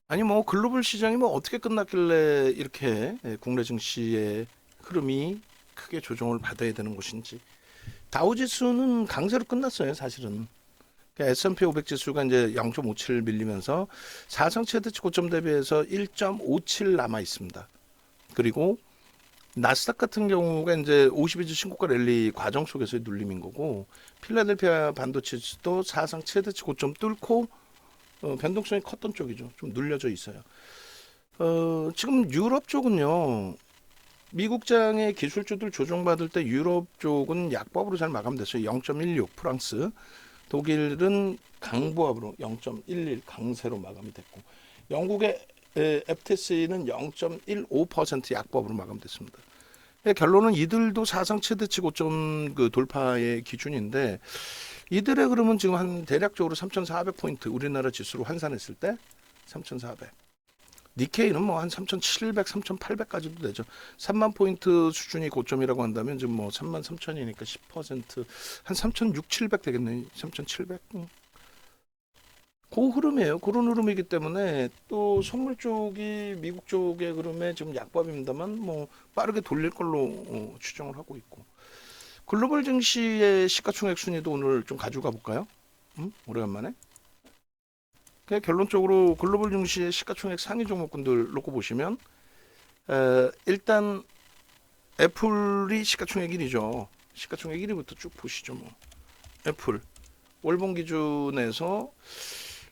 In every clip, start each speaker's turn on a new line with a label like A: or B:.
A: 아니 뭐 글로벌 시장이 뭐 어떻게 끝났길래 이렇게 국내 증시의 흐름이 크게 조정을 받아야 되는 것인지. 다우지수는 강세로 끝났어요, 사실은. 그러니까 S&P 500 지수가 이제 0.57 밀리면서 사상 최대치 고점 대비해서 1.57 남아 있습니다. 그리고 나스닥 같은 경우가 이제 52주 신고가 랠리 과정 속에서의 눌림인 거고, 필라델피아 반도체도 사상 최대치 고점 뚫고 변동성이 컸던 쪽이죠. 좀 눌려져 있어요. 지금 유럽 쪽은요. 미국장의 기술주들 조정받을 때 유럽 쪽은 약법으로 잘 마감됐어요. 0.16 프랑스, 독일은 강보합으로 0.11 강세로 마감이 됐고, 영국의 FTSE는 0.15% 약법으로 마감됐습니다. 결론은 이들도 사상 최대치 고점 그 돌파의 기준인데, 이들의 흐름은 지금 한 대략적으로 3,400포인트 우리나라 지수로 환산했을 때 3,400. 니케이는 뭐 한 3,700, 3,800까지도 되죠. 3만 포인트 수준이 고점이라고 한다면 지금 뭐 3만 3천이니까 10%한 3,600, 700 되겠네. 3,700. 그 흐름이에요. 그런 흐름이기 때문에 또 선물 쪽이 미국 쪽의 흐름에 지금 약밥입니다만 뭐 빠르게 돌릴 걸로 추정을 하고 있고. 글로벌 증시의 시가총액 순위도 오늘 좀 가져가 볼까요? 오래간만에. 결론적으로 글로벌 증시의 시가총액 상위 종목군들 놓고 보시면 일단 애플이 시가총액 1위죠. 시가총액 1위부터 쭉 보시죠. 뭐. 애플 월봉 기준에서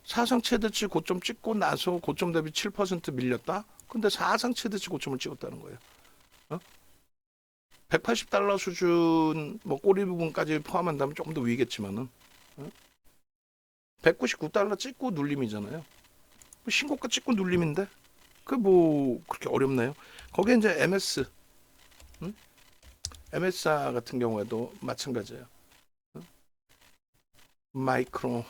A: 사상 최대치 고점 찍고 나서 고점 대비 7% 밀렸다. 근데 사상 최대치 고점을 찍었다는 거예요. 180달러 수준 뭐 꼬리 부분까지 포함한다면 조금 더 위겠지만은 199달러 찍고 눌림이잖아요. 뭐 신고가 찍고 눌림인데 그 뭐 그렇게 어렵나요? 거기에 이제 MS, MS사 같은 경우에도 마찬가지예요. 마이크로,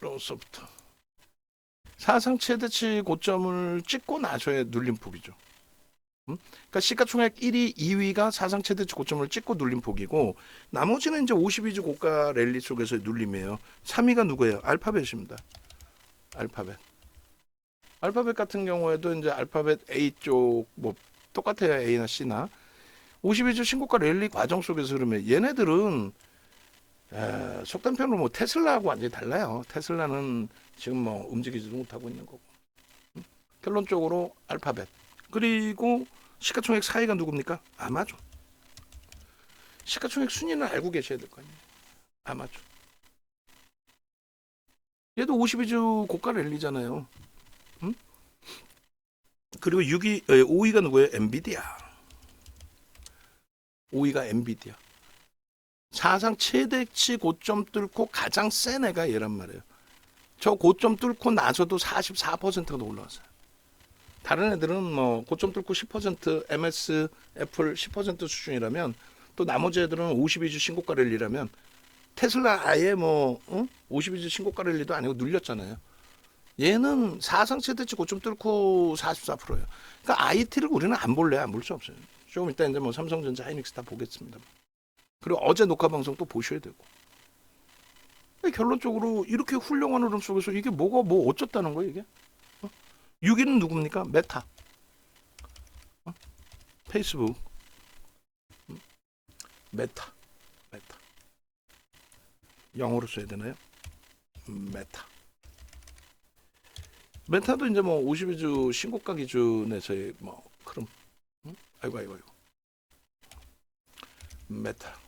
A: 마이크로소프트. 사상 최대치 고점을 찍고 나서의 눌림폭이죠. 그러니까 시가총액 1위, 2위가 사상 최대치 고점을 찍고 눌림폭이고, 나머지는 이제 52주 고가 랠리 속에서의 눌림이에요. 3위가 누구예요? 알파벳입니다. 알파벳. 알파벳 같은 경우에도 이제 알파벳 A 쪽 뭐 똑같아요. A나 C나 52주 신고가 랠리 과정 속에서 흐르면 얘네들은 속단편으로 뭐 테슬라하고 완전히 달라요. 테슬라는 지금 뭐 움직이지도 못하고 있는 거고. 결론적으로 알파벳. 그리고 시가총액 4위가 누굽니까? 아마존. 시가총액 순위는 알고 계셔야 될 거 아니에요. 아마존. 얘도 52주 고가 랠리잖아요. 응? 그리고 5위가 누구예요? 엔비디아. 5위가 엔비디아. 사상 최대치 고점 뚫고 가장 센 애가 얘란 말이에요. 저 고점 뚫고 나서도 44%가 더 올라왔어요. 다른 애들은 뭐 고점 뚫고 10% MS, 애플 10% 수준이라면, 또 나머지 애들은 52주 신고가 랠리라면, 테슬라 아예 뭐 52주 신고가 랠리도 아니고 눌렸잖아요. 얘는 사상 최대치 고점 뚫고 44%예요. 그러니까 IT를 우리는 안 볼래, 안 볼 수 없어요. 조금 이따 이제 뭐 삼성전자, 하이닉스 다 보겠습니다. 그리고 어제 녹화 방송 또 보셔야 되고. 결론적으로 이렇게 훌륭한 흐름 속에서 이게 뭐가 뭐 어쩌다는 거예요, 이게? 6위는 누굽니까? 메타, 페이스북, 메타, 메타. 영어로 써야 되나요? 메타. 메타도 이제 뭐 52주 신고가 기준에서의 뭐 그럼 아이고 아이고 아이고. 메타.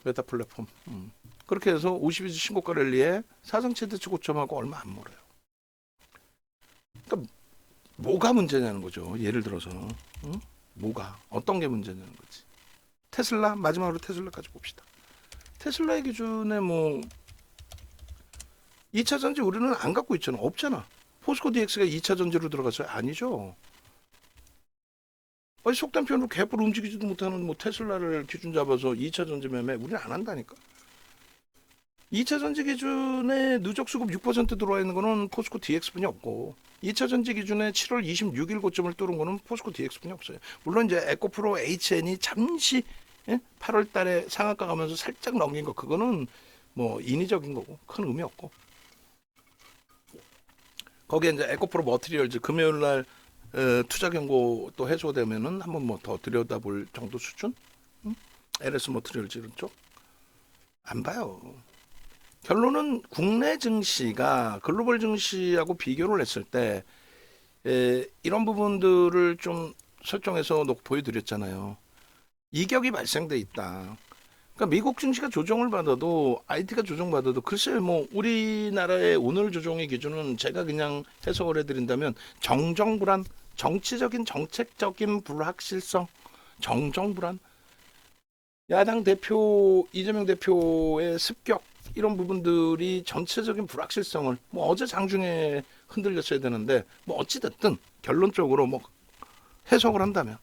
A: 메타 플랫폼. 그렇게 해서 52주 신고가 랠리에 사상 최대치 고점하고 얼마 안 멀어요. 그러니까 뭐가 문제냐는 거죠. 예를 들어서 뭐가 어떤 게 문제냐는 거지. 테슬라 마지막으로 테슬라까지 봅시다. 테슬라의 기준에 뭐 2차 전지 우리는 안 갖고 있잖아. 없잖아. 포스코 DX가 2차 전지로 들어갔어요? 아니죠. 아니, 속단 편으로 갭을 움직이지도 못하는 뭐 테슬라를 기준 잡아서 2차 전지 매매 우리는 안 한다니까. 2차 전지 기준에 누적 수급 6% 들어와 있는 거는 포스코 DX분이 없고 2차 전지 기준에 7월 26일 고점을 뚫은 거는 포스코 DX분이 없어요. 물론 이제 에코프로 HN이 잠시 8월 달에 상한가 가면서 살짝 넘긴 거 그거는 뭐 인위적인 거고 큰 의미 없고 거기에 이제 에코프로 머티리얼즈 금요일 날 투자 경고 또 해소되면은 한번 뭐 더 들여다볼 정도 수준? LS 머티리얼즈 이런 쪽 안 봐요. 결론은 국내 증시가 글로벌 증시하고 비교를 했을 때 이런 부분들을 좀 설정해서 놓고 보여드렸잖아요. 이격이 발생돼 있다. 그러니까 미국 증시가 조정을 받아도 IT가 조정받아도 글쎄요 뭐 우리나라의 오늘 조정의 기준은 제가 그냥 해석을 해드린다면 정정불안, 정치적인 정책적인 불확실성, 정정불안, 야당 대표 이재명 대표의 습격 이런 부분들이 전체적인 불확실성을 뭐 어제 장중에 흔들렸어야 되는데 뭐 어찌됐든 결론적으로 뭐 해석을 한다면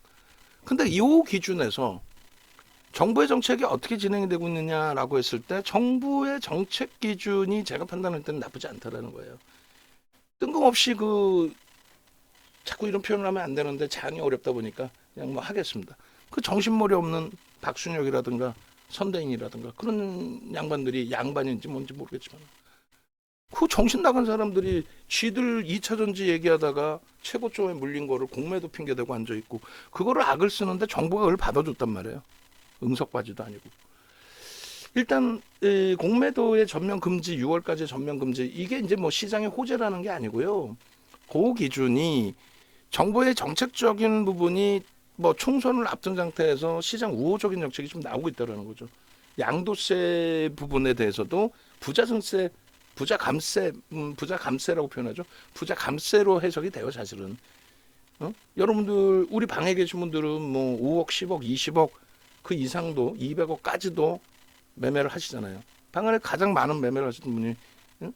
A: 근데 이 기준에서 정부의 정책이 어떻게 진행이 되고 있느냐라고 했을 때 정부의 정책 기준이 제가 판단할 때는 나쁘지 않다라는 거예요. 뜬금없이 자꾸 이런 표현을 하면 안 되는데 장이 어렵다 보니까 그냥 뭐 하겠습니다. 그 정신머리 없는 박순혁이라든가 선대인이라든가 그런 양반들이 양반인지 뭔지 모르겠지만 그 정신 나간 사람들이 쥐들 2차 전지 얘기하다가 최고점에 물린 거를 공매도 핑계대고 앉아있고 그거를 악을 쓰는데 정부가 그걸 받아줬단 말이에요. 응석바지도 아니고. 일단 공매도의 전면 금지 6월까지 전면 금지 이게 이제 뭐 시장의 호재라는 게 아니고요. 그 기준이 정부의 정책적인 부분이 뭐 총선을 앞둔 상태에서 시장 우호적인 정책이 좀 나오고 있다는 거죠. 양도세 부분에 대해서도 부자 증세, 부자 감세, 부자 감세라고 표현하죠. 부자 감세로 해석이 돼요, 사실은. 여러분들 우리 방에 계신 분들은 뭐 5억, 10억, 20억 그 이상도 200억까지도 매매를 하시잖아요. 방 안에 가장 많은 매매를 하시는 분이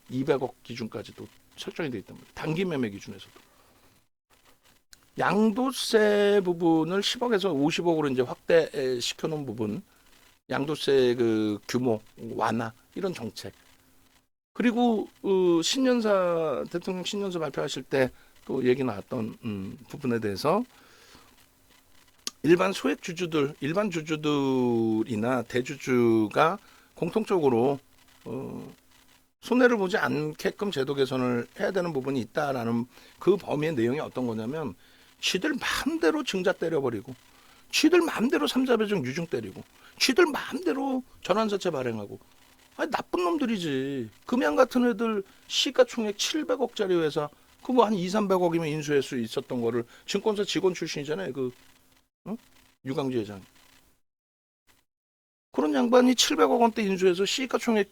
A: 200억 기준까지도 설정이 되어 있단 말이에요. 단기 매매 기준에서도. 양도세 부분을 10억에서 50억으로 이제 확대시켜 놓은 부분, 양도세 그 규모 완화 이런 정책. 그리고 신년사 대통령 신년사 발표하실 때 또 얘기 나왔던 부분에 대해서 일반 소액 주주들, 일반 주주들이나 대주주가 공통적으로 손해를 보지 않게끔 제도 개선을 해야 되는 부분이 있다라는 그 범위의 내용이 어떤 거냐면 쥐들 마음대로 증자 때려버리고 쥐들 마음대로 삼자배정 유증 때리고 쥐들 마음대로 전환사채 발행하고 아니 나쁜 놈들이지. 금양 같은 애들 시가총액 700억짜리 회사 그 뭐 한 2, 300억이면 인수할 수 있었던 거를 증권사 직원 출신이잖아요. 유광주 회장. 그런 양반이 700억 원대 인수해서 시가총액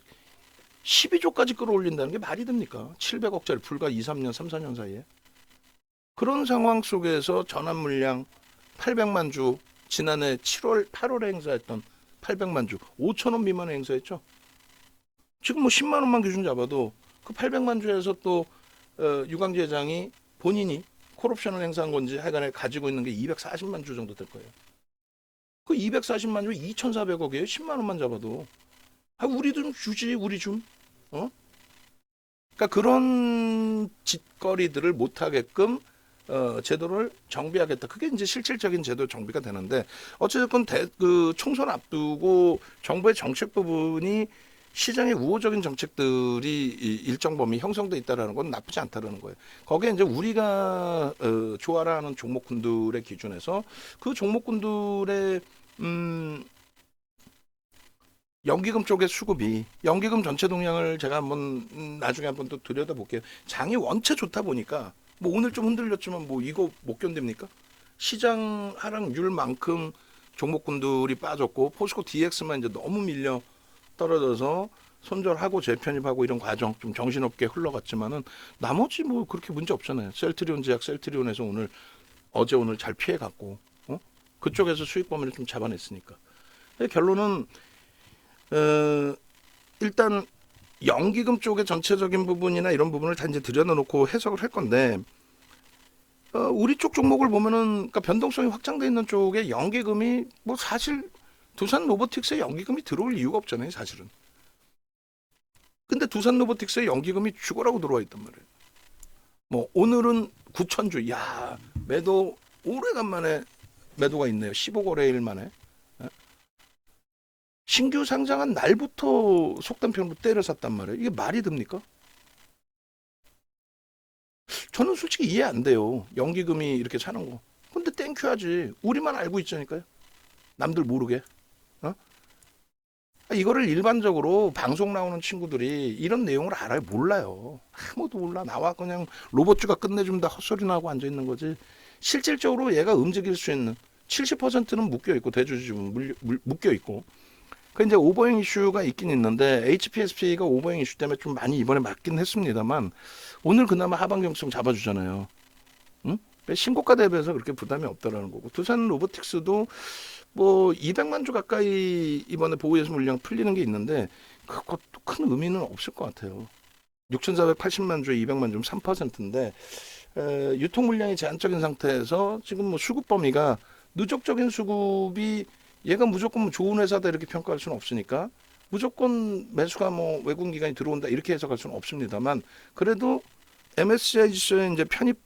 A: 12조까지 끌어올린다는 게 말이 됩니까? 700억짜리 불과 2, 3년, 3, 4년 사이에. 그런 상황 속에서 전환 물량 800만 주 지난해 7월, 8월에 행사했던 800만 주 5천 원 미만에 행사했죠. 지금 뭐 10만 원만 기준 잡아도 그 800만 주에서 또 유광재 회장이 본인이 콜옵션을 행사한 건지 하여간에 가지고 있는 게 240만 주 정도 될 거예요. 그 240만 주 2,400억이에요. 10만 원만 잡아도. 우리 좀 주지, 우리 좀. 그러니까 그런 짓거리들을 못하게끔 제도를 정비하겠다. 그게 이제 실질적인 제도 정비가 되는데 어쨌든 그 총선 앞두고 정부의 정책 부분이 시장의 우호적인 정책들이 일정 범위 형성돼 있다라는 건 나쁘지 않다라는 거예요. 거기에 이제 우리가 좋아라 하는 종목군들의 기준에서 그 종목군들의 연기금 쪽의 수급이 연기금 전체 동향을 제가 한번 나중에 한번 또 들여다볼게요. 장이 원체 좋다 보니까 뭐 오늘 좀 흔들렸지만 뭐 이거 못 견딥니까? 시장 하락률만큼 종목군들이 빠졌고 포스코 DX만 이제 너무 밀려 떨어져서 손절하고 재편입하고 이런 과정 좀 정신없게 흘러갔지만은 나머지 뭐 그렇게 문제 없잖아요. 셀트리온 제약 셀트리온에서 어제 오늘 잘 피해갔고 그쪽에서 수익 범위를 좀 잡아냈으니까 결론은 일단 연기금 쪽의 전체적인 부분이나 이런 부분을 다 이제 들여놓고 해석을 할 건데 우리 쪽 종목을 보면은 그러니까 변동성이 확장돼 있는 쪽에 연기금이 뭐 사실 두산 로보틱스에 연기금이 들어올 이유가 없잖아요, 사실은. 근데 두산 로보틱스의 연기금이 죽어라고 들어와 있단 말이에요. 뭐 오늘은 9천주, 야 매도 오래간만에 매도가 있네요. 15거래일 만에. 예? 신규 상장한 날부터 속단평으로 때려 샀단 말이에요. 이게 말이 됩니까? 저는 솔직히 이해 안 돼요. 연기금이 이렇게 사는 거. 근데 땡큐 하지. 우리만 알고 있자니까요. 남들 모르게. 어? 이거를 일반적으로 방송 나오는 친구들이 이런 내용을 알아요? 몰라요. 아무도 몰라. 나와 그냥 로봇주가 끝내준다 헛소리 나고 앉아 있는 거지. 실질적으로 얘가 움직일 수 있는 70%는 묶여 있고 대주주는 묶여 있고. 그 이제 오버행 이슈가 있긴 있는데 HPSP가 오버행 이슈 때문에 좀 많이 이번에 맞긴 했습니다만 오늘 그나마 하방 경성 잡아주잖아요. 응? 신고가 대비해서 그렇게 부담이 없다라는 거고 두산 로보틱스도 뭐 200만 주 가까이 이번에 보호예수 물량 풀리는 게 있는데 그것도 큰 의미는 없을 것 같아요. 6,480만 주에 200만 주면 3%인데 유통 물량이 제한적인 상태에서 지금 뭐 수급 범위가 누적적인 수급이 얘가 무조건 뭐 좋은 회사다 이렇게 평가할 수는 없으니까 무조건 매수가 뭐 외국 기관이 들어온다 이렇게 해석할 수는 없습니다만 그래도 MSCI 지수에 이제 편입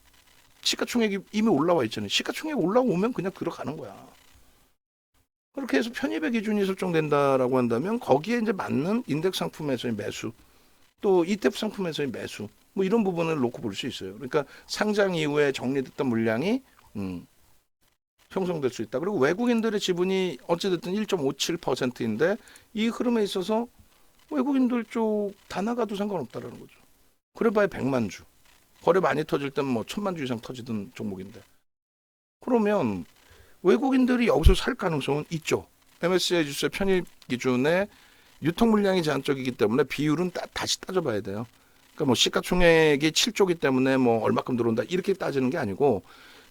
A: 시가총액이 이미 올라와 있잖아요. 시가총액 올라오면 그냥 들어가는 거야. 그렇게 해서 편입의 기준이 설정된다라고 한다면 거기에 이제 맞는 인덱스 상품에서의 매수 또 ETF 상품에서의 매수 뭐 이런 부분을 놓고 볼 수 있어요. 그러니까 상장 이후에 정리됐던 물량이 형성될 수 있다. 그리고 외국인들의 지분이 어찌됐든 1.57%인데 이 흐름에 있어서 외국인들 쪽 다 나가도 상관없다라는 거죠. 그래봐야 100만 주. 거래 많이 터질 때는 뭐 1000만 주 이상 터지던 종목인데. 그러면 외국인들이 여기서 살 가능성은 있죠. MSCI 지수의 편입 기준에 유통 물량이 제한적이기 때문에 비율은 다시 따져봐야 돼요. 그러니까 뭐 시가총액이 7조기 때문에 뭐 얼마큼 들어온다 이렇게 따지는 게 아니고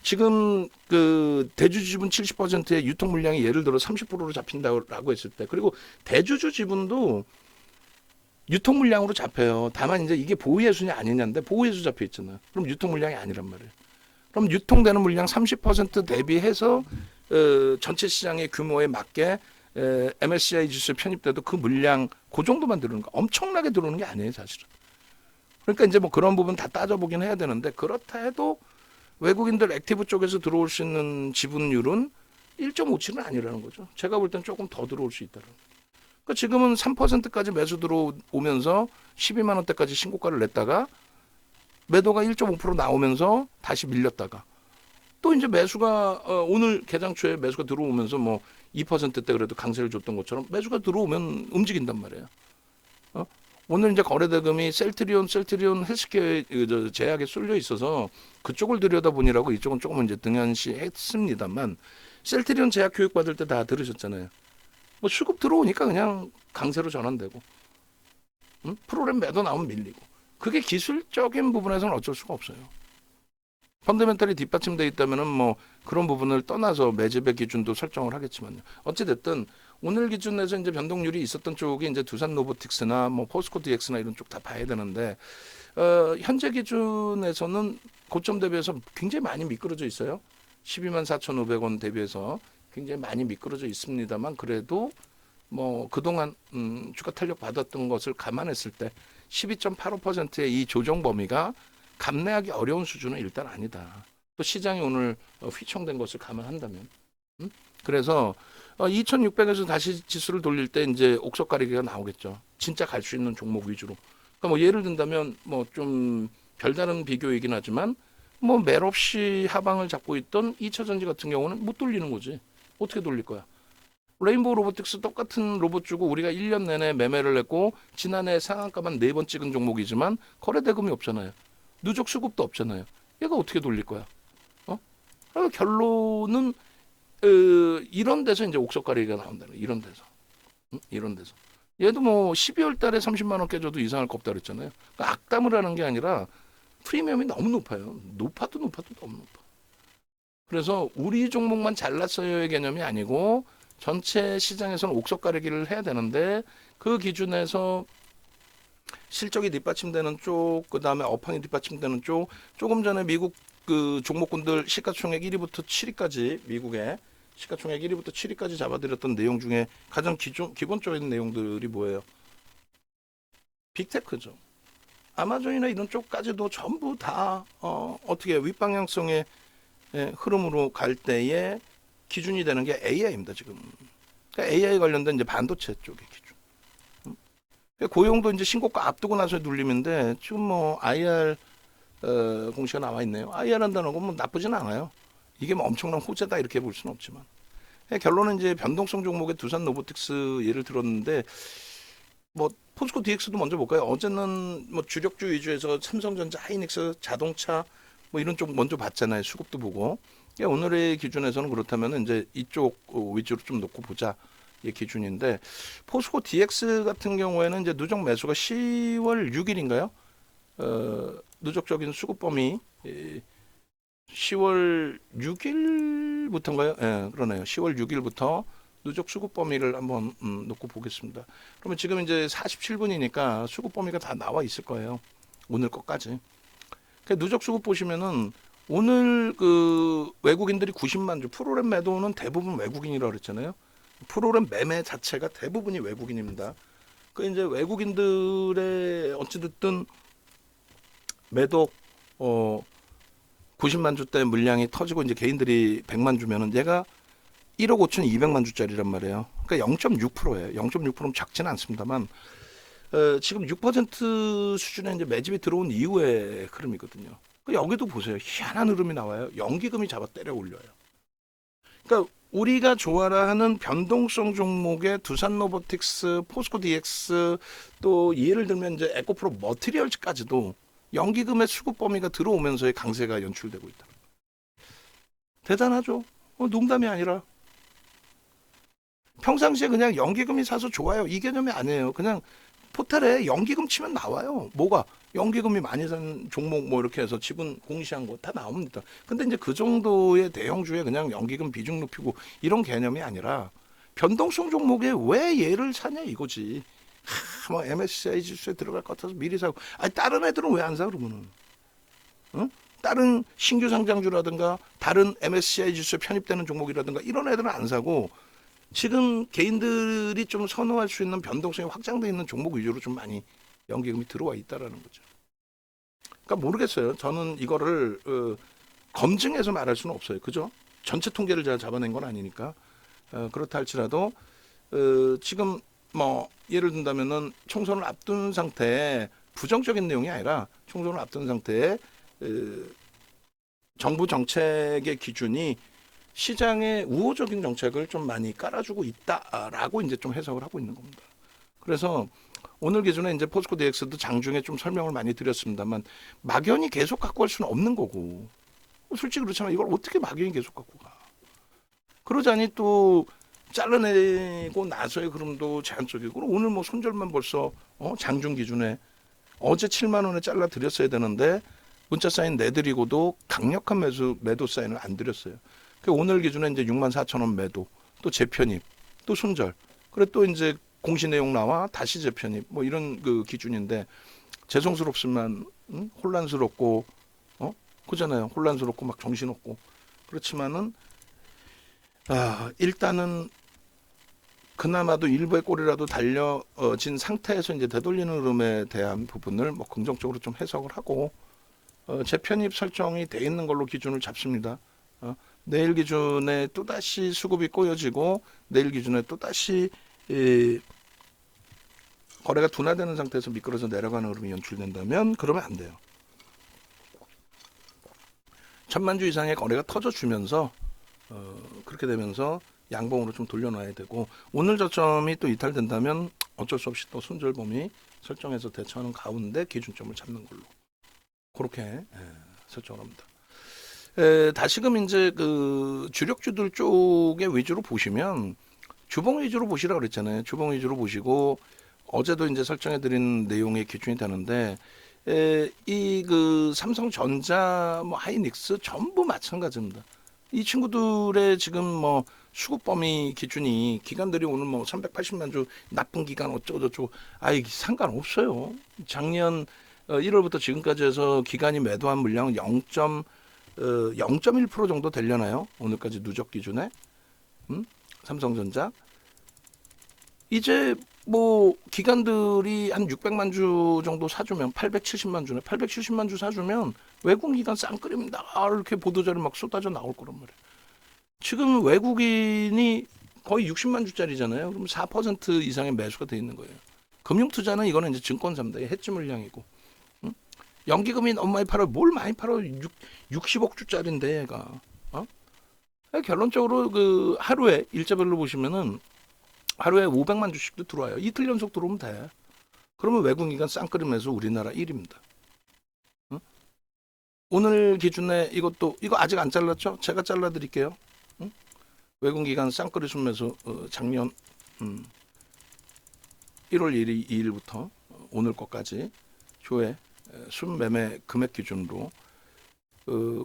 A: 지금 그 대주주 지분 70%의 유통 물량이 예를 들어 30%로 잡힌다고 했을 때 그리고 대주주 지분도 유통 물량으로 잡혀요. 다만 이제 이게 보유예수냐 아니냐인데 보유예수 잡혀 있잖아요. 그럼 유통 물량이 아니란 말이에요. 그럼 유통되는 물량 30% 대비해서 전체 시장의 규모에 맞게 MSCI 지수에 편입돼도 그 물량 그 정도만 들어오는 거 엄청나게 들어오는 게 아니에요 사실은. 그러니까 이제 뭐 그런 부분 다 따져보긴 해야 되는데 그렇다 해도 외국인들 액티브 쪽에서 들어올 수 있는 지분율은 1.57은 아니라는 거죠. 제가 볼 땐 조금 더 들어올 수 있다는 거죠. 그러니까 지금은 3%까지 매수 들어오면서 12만 원대까지 신고가를 냈다가 매도가 1.5% 나오면서 다시 밀렸다가 또 이제 매수가 오늘 개장 초에 매수가 들어오면서 뭐 2%대 그래도 강세를 줬던 것처럼 매수가 들어오면 움직인단 말이에요. 어? 오늘 이제 거래대금이 셀트리온 헬스케어 제약에 쏠려 있어서 그쪽을 들여다보니라고 이쪽은 조금 이제 등한시했습니다만 셀트리온 제약 교육 받을 때 다 들으셨잖아요. 뭐 수급 들어오니까 그냥 강세로 전환되고 프로그램 매도 나오면 밀리고 그게 기술적인 부분에서는 어쩔 수가 없어요. 펀더멘탈이 뒷받침돼 있다면은 뭐 그런 부분을 떠나서 매집의 기준도 설정을 하겠지만요. 어찌 됐든 오늘 기준에서 이제 변동률이 있었던 쪽이 이제 두산 로보틱스나 뭐 포스코 DX나 이런 쪽 다 봐야 되는데 현재 기준에서는 고점 대비해서 굉장히 많이 미끄러져 있어요. 12만 4,500원 대비해서 굉장히 많이 미끄러져 있습니다만 그래도 뭐 그동안 주가 탄력 받았던 것을 감안했을 때 12.85%의 이 조정 범위가 감내하기 어려운 수준은 일단 아니다. 또 시장이 오늘 휘청된 것을 감안한다면. 그래서 2600에서 다시 지수를 돌릴 때 이제 옥석 가리기가 나오겠죠. 진짜 갈 수 있는 종목 위주로. 그러니까 뭐 예를 든다면 뭐 좀 별다른 비교이긴 하지만 뭐 멜없이 하방을 잡고 있던 2차전지 같은 경우는 못 돌리는 거지. 어떻게 돌릴 거야? 레인보우 로보틱스 똑같은 로봇 주고 우리가 1년 내내 매매를 했고 지난해 상한가만 4번 찍은 종목이지만 거래 대금이 없잖아요. 누적 수급도 없잖아요. 얘가 어떻게 돌릴 거야? 그러니까 결론은 이런 데서 이제 옥석 가리기가 나온다는 거예요. 이런 데서. 이런 데서. 얘도 뭐 12월 달에 30만 원 깨져도 이상할 거 없다 그랬잖아요. 그러니까 악담을 하는 게 아니라 프리미엄이 너무 높아요. 높아도 너무 높아. 그래서 우리 종목만 잘났어요의 개념이 아니고 전체 시장에서는 옥석 가리기를 해야 되는데 그 기준에서 실적이 뒷받침되는 쪽, 그 다음에 업황이 뒷받침되는 쪽, 조금 전에 미국 그 종목군들 시가총액 1위부터 7위까지 미국의 시가총액 1위부터 7위까지 잡아드렸던 내용 중에 가장 기본적인 내용들이 뭐예요? 빅테크죠. 아마존이나 이런 쪽까지도 전부 다 어떻게 윗방향성의 흐름으로 갈 때에 기준이 되는 게 AI입니다. 지금. 그러니까 AI 관련된 이제 반도체 쪽의 기준. 고용도 이제 신고가 앞두고 나서 눌림인데 지금 뭐 IR 공시가 나와 있네요. IR 한다는 건 뭐 나쁘진 않아요. 이게 뭐 엄청난 호재다 이렇게 볼 수는 없지만 결론은 이제 변동성 종목의 두산 로보틱스 예를 들었는데 뭐 포스코 DX도 먼저 볼까요? 어제는 뭐 주력주 위주에서 삼성전자, 하이닉스, 자동차 뭐 이런 쪽 먼저 봤잖아요. 수급도 보고. 오늘의 기준에서는 그렇다면 이제 이쪽 위주로 좀 놓고 보자. 이 기준인데 포스코 DX 같은 경우에는 이제 누적 매수가 10월 6일인가요? 누적적인 수급 범위 10월 6일부터인가요? 예, 그러네요. 10월 6일부터 누적 수급 범위를 한번 놓고 보겠습니다. 그러면 지금 이제 47분이니까 수급 범위가 다 나와 있을 거예요. 오늘 것까지. 그러니까 누적 수급 보시면은 오늘 그 외국인들이 90만 주 프로그램 매도는 대부분 외국인이라고 그랬잖아요. 프로그램 매매 자체가 대부분이 외국인입니다. 그 이제 외국인들의 어찌됐든 매도 90만 주대 물량이 터지고 이제 개인들이 100만 주면은 얘가 1억 5천 2백만 주짜리란 말이에요. 그러니까 0.6%예요. 0.6%는 작지는 않습니다만 지금 6% 수준의 이제 매집이 들어온 이후의 흐름이거든요. 여기도 보세요. 희한한 흐름이 나와요. 연기금이 잡아 때려 올려요. 그러니까 우리가 좋아라 하는 변동성 종목의 두산 로보틱스, 포스코 DX 또 예를 들면 이제 에코프로 머티리얼즈까지도 연기금의 수급 범위가 들어오면서의 강세가 연출되고 있다. 대단하죠. 농담이 아니라 평상시에 그냥 연기금이 사서 좋아요 이 개념이 아니에요. 그냥 포털에 연기금 치면 나와요. 뭐가 연기금이 많이 산 종목 뭐 이렇게 해서 지분 공시한 거 다 나옵니다. 근데 이제 그 정도의 대형주에 그냥 연기금 비중 높이고 이런 개념이 아니라 변동성 종목에 왜 얘를 사냐 이거지. 뭐 MSCI 지수에 들어갈 것 같아서 미리 사고. 아니 다른 애들은 왜 안 사 그러면은? 응? 다른 신규 상장주라든가 다른 MSCI 지수에 편입되는 종목이라든가 이런 애들은 안 사고 지금 개인들이 좀 선호할 수 있는 변동성이 확장되어 있는 종목 위주로 좀 많이 연기금이 들어와 있다라는 거죠. 그러니까 모르겠어요. 저는 이거를 검증해서 말할 수는 없어요. 그죠? 전체 통계를 제가 잡아낸 건 아니니까. 그렇다 할지라도 지금 뭐 예를 든다면은 총선을 앞둔 상태에 부정적인 내용이 아니라 총선을 앞둔 상태에 정부 정책의 기준이 시장의 우호적인 정책을 좀 많이 깔아주고 있다라고 이제 좀 해석을 하고 있는 겁니다. 그래서 오늘 기준에 이제 포스코 DX도 장중에 좀 설명을 많이 드렸습니다만 막연히 계속 갖고 갈 수는 없는 거고 솔직히 그렇잖아요. 이걸 어떻게 막연히 계속 갖고 가? 그러자니 또 잘라내고 나서의 흐름도 제한적이고 오늘 뭐 손절만 벌써 장중 기준에 어제 7만 원에 잘라 드렸어야 되는데 문자 사인 내드리고도 강력한 매도 사인을 안 드렸어요. 오늘 기준에 이제 6만 4천 원 매도, 또 재편입, 또 손절. 그래 또 이제 공시 내용 나와 다시 재편입 뭐 이런 그 기준인데 죄송스럽지만 혼란스럽고 그잖아요. 혼란스럽고 막 정신없고 그렇지만은 일단은 그나마도 일부의 꼬리라도 달려진 상태에서 이제 되돌리는 흐름에 대한 부분을 뭐 긍정적으로 좀 해석을 하고 재편입 설정이 돼 있는 걸로 기준을 잡습니다. 내일 기준에 또다시 수급이 꼬여지고 내일 기준에 또다시 거래가 둔화되는 상태에서 미끄러져 내려가는 흐름이 연출된다면 그러면 안 돼요. 1000만 주 이상의 거래가 터져주면서 그렇게 되면서 양봉으로 좀 돌려놔야 되고 오늘 저점이 또 이탈된다면 어쩔 수 없이 또 손절 범위 설정해서 대처하는 가운데 기준점을 잡는 걸로 그렇게 설정을 합니다. 다시금 이제 그 주력주들 쪽에 위주로 보시면 주봉 위주로 보시라 그랬잖아요. 주봉 위주로 보시고 어제도 이제 설정해드린 내용의 기준이 되는데 이 그 삼성전자, 뭐 하이닉스 전부 마찬가지입니다. 이 친구들의 지금 뭐 수급 범위 기준이 기간들이 오늘 뭐 380만 주 나쁜 기간 어쩌고저쩌고 상관없어요. 작년 1월부터 지금까지 해서 기간이 매도한 물량은 0.1% 정도 되려나요? 오늘까지 누적 기준에 삼성전자 이제 뭐 기관들이 한 600만 주 정도 사주면 870만 주네. 870만 주 사주면 외국 기관 쌍끌입니다. 이렇게 보도자료 막 쏟아져 나올 거란 말이에요. 지금 외국인이 거의 60만 주짜리잖아요. 그럼 4% 이상의 매수가 돼 있는 거예요. 금융투자는 이거는 이제 증권사입니다. 해지 물량이고. 응? 연기금이 너무 많이 팔아. 뭘 많이 팔아? 60억 주짜리인데 얘가. 결론적으로 그 하루에 일자별로 보시면은 하루에 500만 주씩도 들어와요. 이틀 연속 들어오면 돼. 그러면 외국인간 쌍끌으면서 우리나라 1위입니다. 응? 오늘 기준에 이것도 이거 아직 안 잘랐죠? 제가 잘라드릴게요. 응? 외국인간 쌍끌으면서 작년 1월 2일부터 오늘 것까지 조회 순매매 금액 기준으로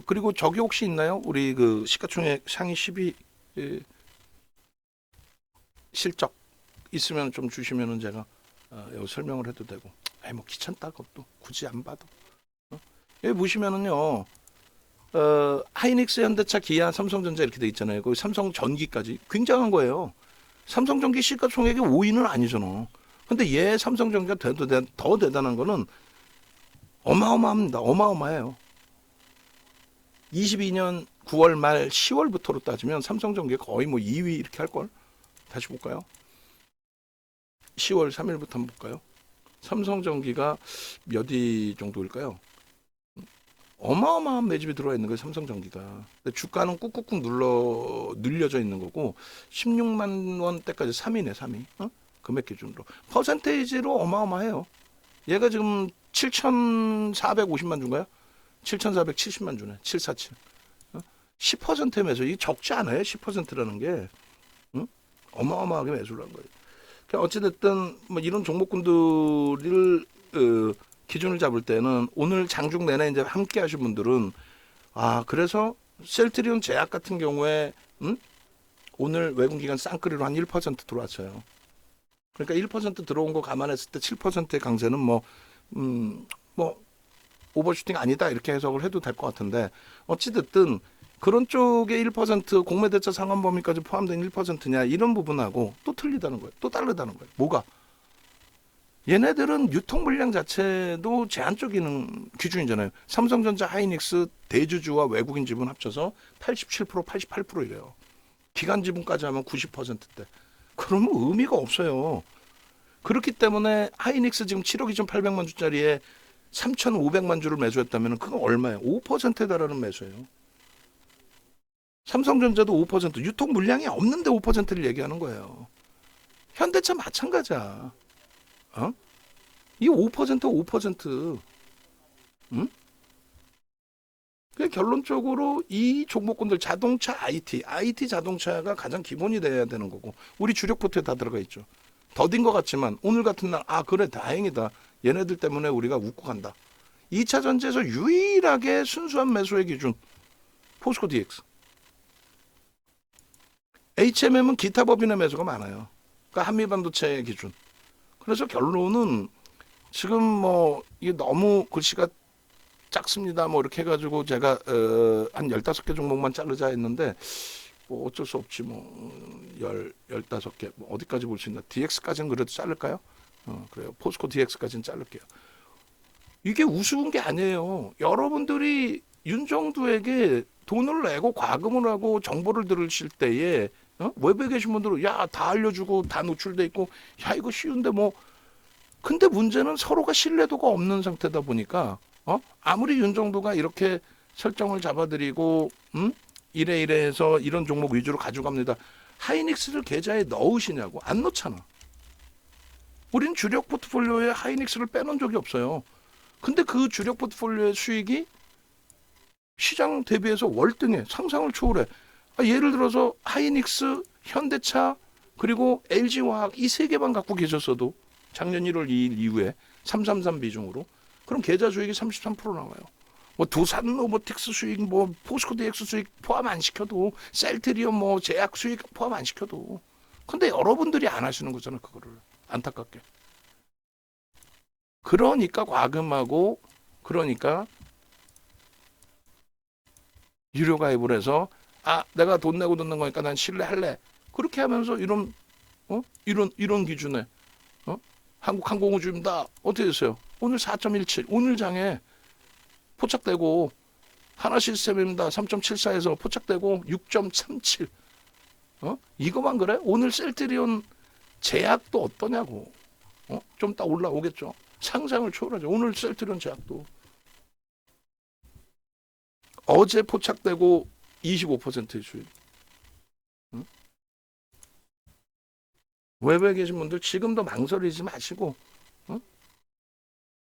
A: 그리고 저기 혹시 있나요? 우리 그 시가총액 상위 10위 실적 있으면 좀 주시면은 제가 여기 설명을 해도 되고. 뭐 귀찮다 그것도 굳이 안 봐도. 여기 보시면은요. 하이닉스, 현대차, 기아, 삼성전자 이렇게 돼 있잖아요. 거기 삼성전기까지 굉장한 거예요. 삼성전기 시가총액이 5위는 아니잖아. 근데 얘 삼성전기가 더 대단한 거는 어마어마합니다. 어마어마해요. 22년 9월 말 10월부터로 따지면 삼성전기가 거의 뭐 2위 이렇게 할걸? 다시 볼까요? 10월 3일부터 한번 볼까요? 삼성전기가 몇 위 정도일까요? 어마어마한 매집이 들어와 있는 거예요, 삼성전기가. 근데 주가는 꾹꾹꾹 늘려져 있는 거고 16만 원대까지 3위네, 3위. 금액 기준으로. 퍼센테이지로 어마어마해요. 얘가 지금 7,450만 주인가요? 7,470만 주네. 747. 10%의 매수. 이게 적지 않아요. 10%라는 게. 어마어마하게 매수를 한 거예요. 그러니까 어찌됐든 뭐 이런 종목군들을 기준을 잡을 때는 오늘 장중 내내 이제 함께 하신 분들은 그래서 셀트리온 제약 같은 경우에 오늘 외국기관 쌍끌이로 한 1% 들어왔어요. 그러니까 1% 들어온 거 감안했을 때 7%의 강세는 뭐 오버슈팅 아니다 이렇게 해석을 해도 될 것 같은데 어찌됐든 그런 쪽에 1% 공매대차 상환 범위까지 포함된 1%냐 이런 부분하고 또 틀리다는 거예요. 또 다르다는 거예요. 뭐가? 얘네들은 유통 물량 자체도 제한적인 기준이잖아요. 삼성전자, 하이닉스 대주주와 외국인 지분 합쳐서 87%, 88%이래요. 기관 지분까지 하면 90%대. 그러면 의미가 없어요. 그렇기 때문에 하이닉스 지금 7억 2,800만 주짜리에 3,500만 주를 매수했다면 그건 얼마예요? 5%에 달하는 매수예요. 삼성전자도 5%, 유통 물량이 없는데 5%를 얘기하는 거예요. 현대차 마찬가지야. 이 5%, 5%. 응? 결론적으로 이 종목군들 자동차, IT 자동차가 가장 기본이 돼야 되는 거고 우리 주력 포트에 다 들어가 있죠. 더딘 것 같지만 오늘 같은 날 그래 다행이다. 얘네들 때문에 우리가 웃고 간다. 2차 전지에서 유일하게 순수한 매수의 기준 포스코 DX. HMM은 기타 법인의 매수가 많아요. 그러니까 한미반도체의 기준. 그래서 결론은 지금 뭐 이게 너무 글씨가 작습니다. 뭐 이렇게 해가지고 제가 한 15개 종목만 자르자 했는데 뭐 어쩔 수 없지 뭐 15개 뭐 어디까지 볼 수 있나. DX까지는 그래도 자를까요? 그래요. 포스코 DX까지는 자를게요. 이게 우스운 게 아니에요. 여러분들이 윤정두에게 돈을 내고 과금을 하고 정보를 들으실 때에 웹에 계신 분들은 야 다 알려주고 다 노출돼 있고 야 이거 쉬운데 뭐 근데 문제는 서로가 신뢰도가 없는 상태다 보니까 아무리 윤정도가 이렇게 설정을 잡아드리고 이래 해서 이런 종목 위주로 가져갑니다. 하이닉스를 계좌에 넣으시냐고 안 넣잖아. 우린 주력 포트폴리오에 하이닉스를 빼놓은 적이 없어요. 근데 그 주력 포트폴리오의 수익이 시장 대비해서 월등해 상상을 초월해. 예를 들어서 하이닉스, 현대차 그리고 LG화학 이 세 개만 갖고 계셨어도 작년 1월 2일 이후에 333 비중으로 그럼 계좌 수익이 33% 나와요. 뭐 두산 로보틱스 수익, 뭐 포스코 DX 수익 포함 안 시켜도 셀트리온 뭐 제약 수익 포함 안 시켜도 근데 여러분들이 안 하시는 거잖아 그거를 안타깝게. 그러니까 과금하고 그러니까 유료 가입을 해서 내가 돈 내고 듣는 거니까 난 신뢰할래. 그렇게 하면서 이런 기준에 한국항공우주입니다. 어떻게 됐어요? 오늘 4.17 오늘 장에 포착되고, 하나시스템입니다. 3.74에서 포착되고 6.37. 이거만 그래? 오늘 셀트리온 제약도 어떠냐고. 좀 이따 올라오겠죠. 상상을 초월하죠. 오늘 셀트리온 제약도 어제 포착되고 25%의 수익. 외부에 계신 분들 지금도 망설이지 마시고,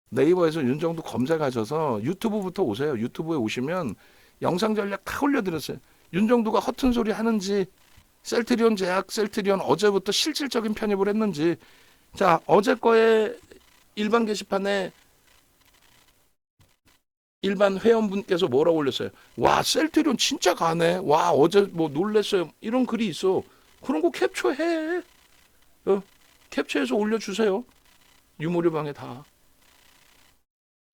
A: 네이버에서 윤정도 검색하셔서 유튜브부터 오세요. 유튜브에 오시면 영상 전략 다 올려드렸어요. 윤정도가 허튼 소리 하는지, 셀트리온 제약, 셀트리온 어제부터 실질적인 편입을 했는지. 자, 어제 거에 일반 게시판에 일반 회원분께서 뭐라고 올렸어요? 와, 셀트리온 진짜 가네. 와, 어제 뭐 놀랬어요. 이런 글이 있어. 그런 거 캡처해. 캡처해서 올려주세요. 유무료방에 다.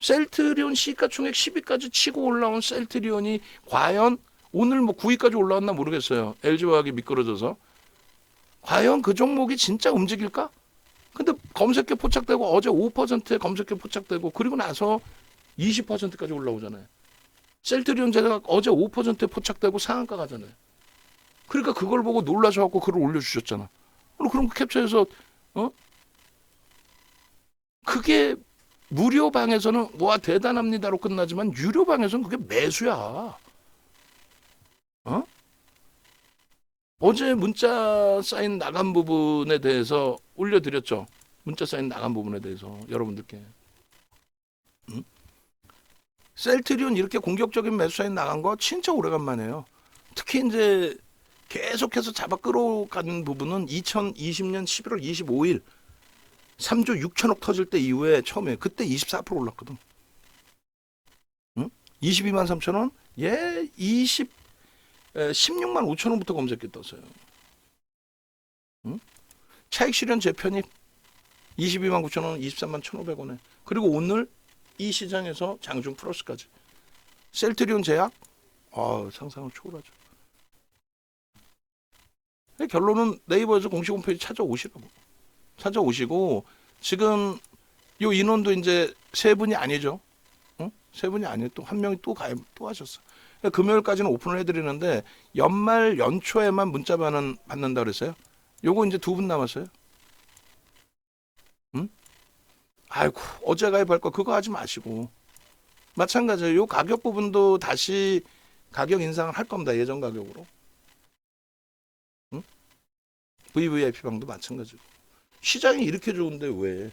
A: 셀트리온 시가총액 10위까지 치고 올라온 셀트리온이 과연 오늘 뭐 9위까지 올라왔나 모르겠어요. LG화학이 미끄러져서. 과연 그 종목이 진짜 움직일까? 근데 검색해 포착되고 어제 5%에 검색해 포착되고 그리고 나서 20%까지 올라오잖아요. 셀트리온 제가 어제 5%에 포착되고 상한가 가잖아요. 그러니까 그걸 보고 놀라셔갖고 글을 올려주셨잖아. 그런 거 캡처해서 그게 무료방에서는 와 대단합니다로 끝나지만 유료방에서는 그게 매수야. 어제 문자 사인 나간 부분에 대해서 올려드렸죠. 문자 사인 나간 부분에 대해서 여러분들께. 셀트리온 이렇게 공격적인 매수 사인 나간 거 진짜 오래간만이에요. 특히 이제 계속해서 잡아 끌어가는 부분은 2020년 11월 25일 3조 6천억 터질 때 이후에 처음에 그때 24% 올랐거든. 22만 3천 원? 16만 5천 원부터 검색해 떴어요. 차익 실현 재편입 22만 9천 원, 23만 1,500원에. 그리고 오늘 이 시장에서 장중 플러스까지. 셀트리온 제약? 상상을 초월하죠. 결론은 네이버에서 공식 홈페이지 찾아오시고 지금 요 인원도 이제 세 분이 아니죠. 세 분이 아니에요. 또 한 명이 또 가입 또 하셨어. 그러니까 금요일까지는 오픈을 해드리는데 연말 연초에만 문자 받는다 그랬어요. 요거 이제 두 분 남았어요. 아이고 어제 가입할 거 그거 하지 마시고 마찬가지예요. 요 가격 부분도 다시 가격 인상을 할 겁니다. 예전 가격으로. VVIP 방도 마찬가지고. 시장이 이렇게 좋은데 왜?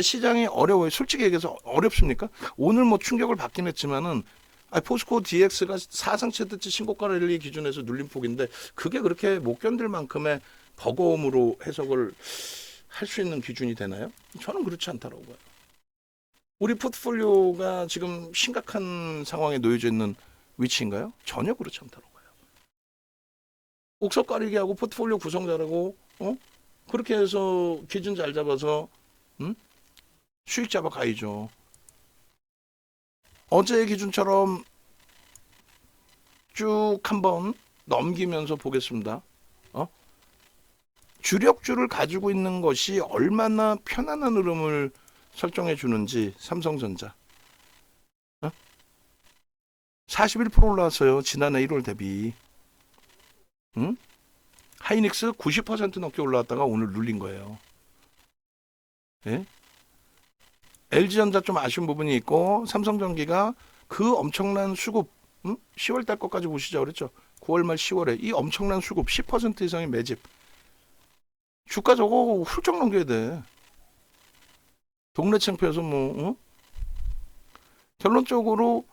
A: 시장이 어려워요. 솔직히 얘기해서 어렵습니까? 오늘 뭐 충격을 받긴 했지만은 포스코 DX가 사상 최대치 신고가 랠리 기준에서 눌림폭인데 그게 그렇게 못 견딜 만큼의 버거움으로 해석을 할 수 있는 기준이 되나요? 저는 그렇지 않다고 봐요. 우리 포트폴리오가 지금 심각한 상황에 놓여져 있는 위치인가요? 전혀 그렇지 않다고 봐요. 옥석 가리기 하고 포트폴리오 구성 잘하고 그렇게 해서 기준 잘 잡아서 수익 잡아 가야죠. 어제의 기준처럼 쭉 한번 넘기면서 보겠습니다. 주력주를 가지고 있는 것이 얼마나 편안한 흐름을 설정해 주는지. 삼성전자 41% 올라왔어요. 지난해 1월 대비. 하이닉스 90% 넘게 올라왔다가 오늘 눌린 거예요. 예? LG전자 좀 아쉬운 부분이 있고 삼성전기가 그 엄청난 수급 10월 달 것까지 보시자 그랬죠. 9월 말 10월에 이 엄청난 수급 10% 이상의 매집. 주가 저거 훌쩍 넘겨야 돼. 동네 창피해서 결론적으로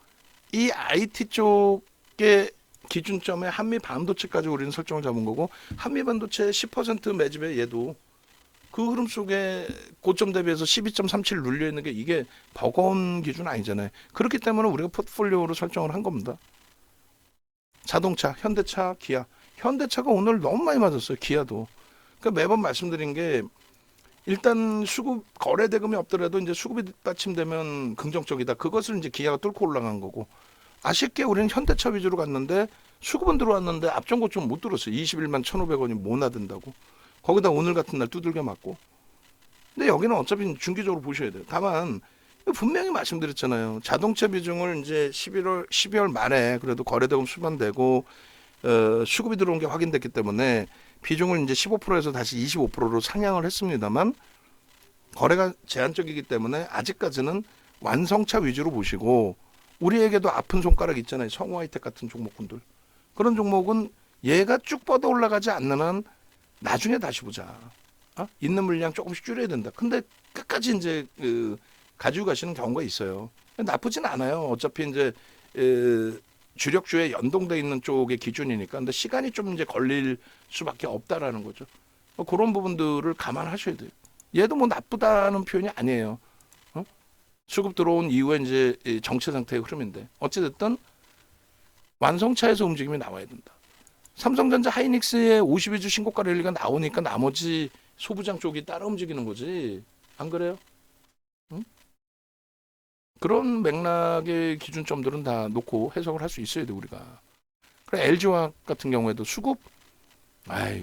A: 이 IT 쪽의 기준점에 한미 반도체까지 우리는 설정을 잡은 거고 한미 반도체 10% 매집에 얘도 그 흐름 속에 고점 대비해서 12.37 눌려 있는 게 이게 버거운 기준 아니잖아요. 그렇기 때문에 우리가 포트폴리오로 설정을 한 겁니다. 자동차, 현대차, 기아. 현대차가 오늘 너무 많이 맞았어요. 기아도. 그러니까 매번 말씀드린 게 일단 수급 거래 대금이 없더라도 이제 수급이 뒷받침되면 긍정적이다. 그것을 이제 기아가 뚫고 올라간 거고 아쉽게 우리는 현대차 위주로 갔는데 수급은 들어왔는데 앞전 고점 못 들었어요. 21만 1,500원이 못 나든다고. 거기다 오늘 같은 날 두들겨 맞고 근데 여기는 어차피 중기적으로 보셔야 돼요. 다만 분명히 말씀드렸잖아요. 자동차 비중을 이제 12월 말에 그래도 거래대금 수반되고 수급이 들어온 게 확인됐기 때문에 비중을 이제 15%에서 다시 25%로 상향을 했습니다만 거래가 제한적이기 때문에 아직까지는 완성차 위주로 보시고 우리에게도 아픈 손가락 있잖아요. 성우 하이텍 같은 종목군들. 그런 종목은 얘가 쭉 뻗어 올라가지 않는 한 나중에 다시 보자. 있는 물량 조금씩 줄여야 된다. 근데 끝까지 이제 가지고 가시는 경우가 있어요. 나쁘진 않아요. 어차피 이제 주력주에 연동돼 있는 쪽의 기준이니까. 근데 시간이 좀 이제 걸릴 수밖에 없다라는 거죠. 그런 부분들을 감안하셔야 돼요. 얘도 뭐 나쁘다는 표현이 아니에요. 수급 들어온 이후에 이제 정체 상태의 흐름인데 어찌됐든 완성차에서 움직임이 나와야 된다. 삼성전자 하이닉스의 52주 신고가 랠리가 나오니까 나머지 소부장 쪽이 따라 움직이는 거지. 안 그래요? 응? 그런 맥락의 기준점들은 다 놓고 해석을 할 수 있어야 돼 우리가. 그래 LG화학 같은 경우에도 수급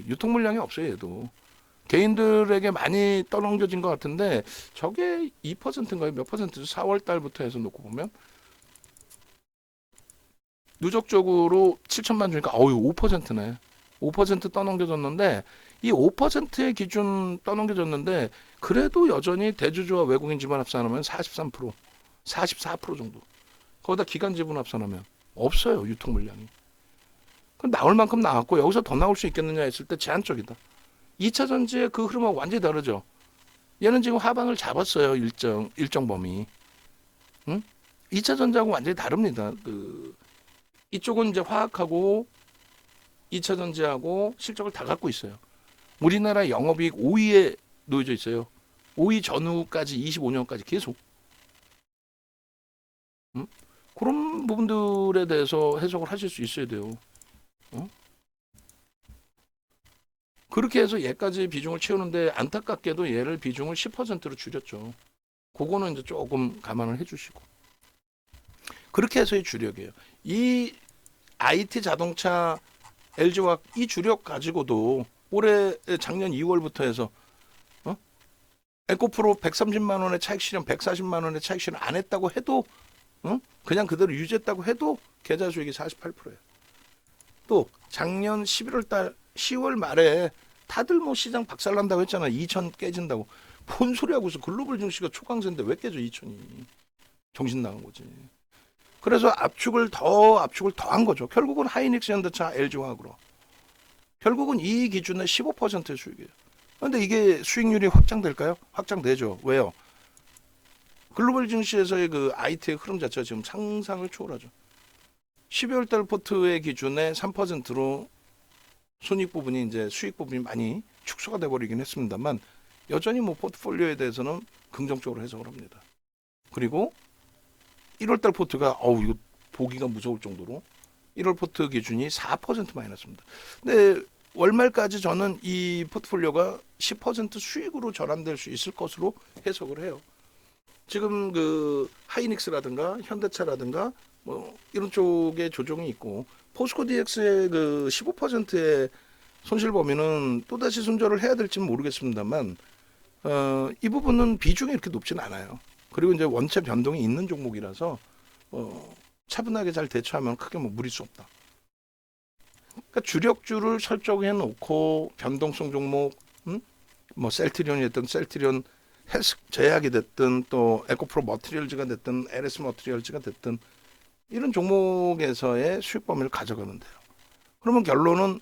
A: 유통 물량이 없어요 얘도. 개인들에게 많이 떠넘겨진 것 같은데 저게 2%인가요? 몇 퍼센트죠? 4월 달부터 해서 놓고 보면 누적적으로 7천만 주니까 5%네. 5% 떠넘겨졌는데 이 5%의 기준 떠넘겨졌는데 그래도 여전히 대주주와 외국인 지분 합산하면 43%, 44% 정도. 거기다 기간 지분 합산하면 없어요 유통 물량이. 그럼 나올 만큼 나왔고 여기서 더 나올 수 있겠느냐 했을 때 제한적이다. 2차 전지의 그 흐름하고 완전히 다르죠. 얘는 지금 하방을 잡았어요 일정 범위. 응? 2차 전지하고 완전히 다릅니다. 이쪽은 이제 화학하고 2차 전지하고 실적을 다 갖고 있어요. 우리나라 영업이익 5위에 놓여져 있어요. 5위 전후까지 25년까지 계속. 그런 부분들에 대해서 해석을 하실 수 있어야 돼요. 그렇게 해서 얘까지 비중을 채우는데 안타깝게도 얘를 비중을 10%로 줄였죠. 그거는 이제 조금 감안을 해주시고. 그렇게 해서의 주력이에요. 이 IT 자동차 LG화학 이 주력 가지고도 올해 작년 2월부터 해서 에코프로 130만 원의 차익 실현, 140만 원의 차익 실현 안 했다고 해도 그냥 그대로 유지했다고 해도 계좌 수익이 48%예요. 또 작년 11월 달 10월 말에 다들 뭐 시장 박살난다고 했잖아. 2천 깨진다고. 뭔 소리 하고 있어. 글로벌 증시가 초강세인데 왜 깨져 2천이. 정신 나간 거지. 그래서 압축을 더한 거죠. 결국은 하이닉스, 현대차, LG화학으로. 결국은 이 기준에 15%의 수익이에요. 그런데 이게 수익률이 확장될까요? 확장되죠. 왜요? 글로벌 증시에서의 그 IT의 흐름 자체가 지금 상상을 초월하죠. 12월 달 포트의 기준에 3%로 손익 부분이 이제 수익 부분이 많이 축소가 돼 버리긴 했습니다만 여전히 뭐 포트폴리오에 대해서는 긍정적으로 해석을 합니다. 그리고 1월 달 포트가 이거 보기가 무서울 정도로 1월 포트 기준이 4% 마이너스입니다. 근데 월말까지 저는 이 포트폴리오가 10% 수익으로 전환될 수 있을 것으로 해석을 해요. 지금 그 하이닉스라든가 현대차라든가 뭐 이런 쪽에 조정이 있고 포스코 DX의 그 15%의 손실 범위는 또다시 손절을 해야 될지는 모르겠습니다만 이 부분은 비중이 이렇게 높지는 않아요. 그리고 이제 원체 변동이 있는 종목이라서 차분하게 잘 대처하면 크게 뭐 무리수 없다. 그러니까 주력주를 설정해 놓고 변동성 종목, 뭐 셀트리온이었던 셀트리온 헬스 제약이 됐든 또 에코프로 머티리얼즈가 됐든 LS 머티리얼즈가 됐든 이런 종목에서의 수익 범위를 가져가는데요. 그러면 결론은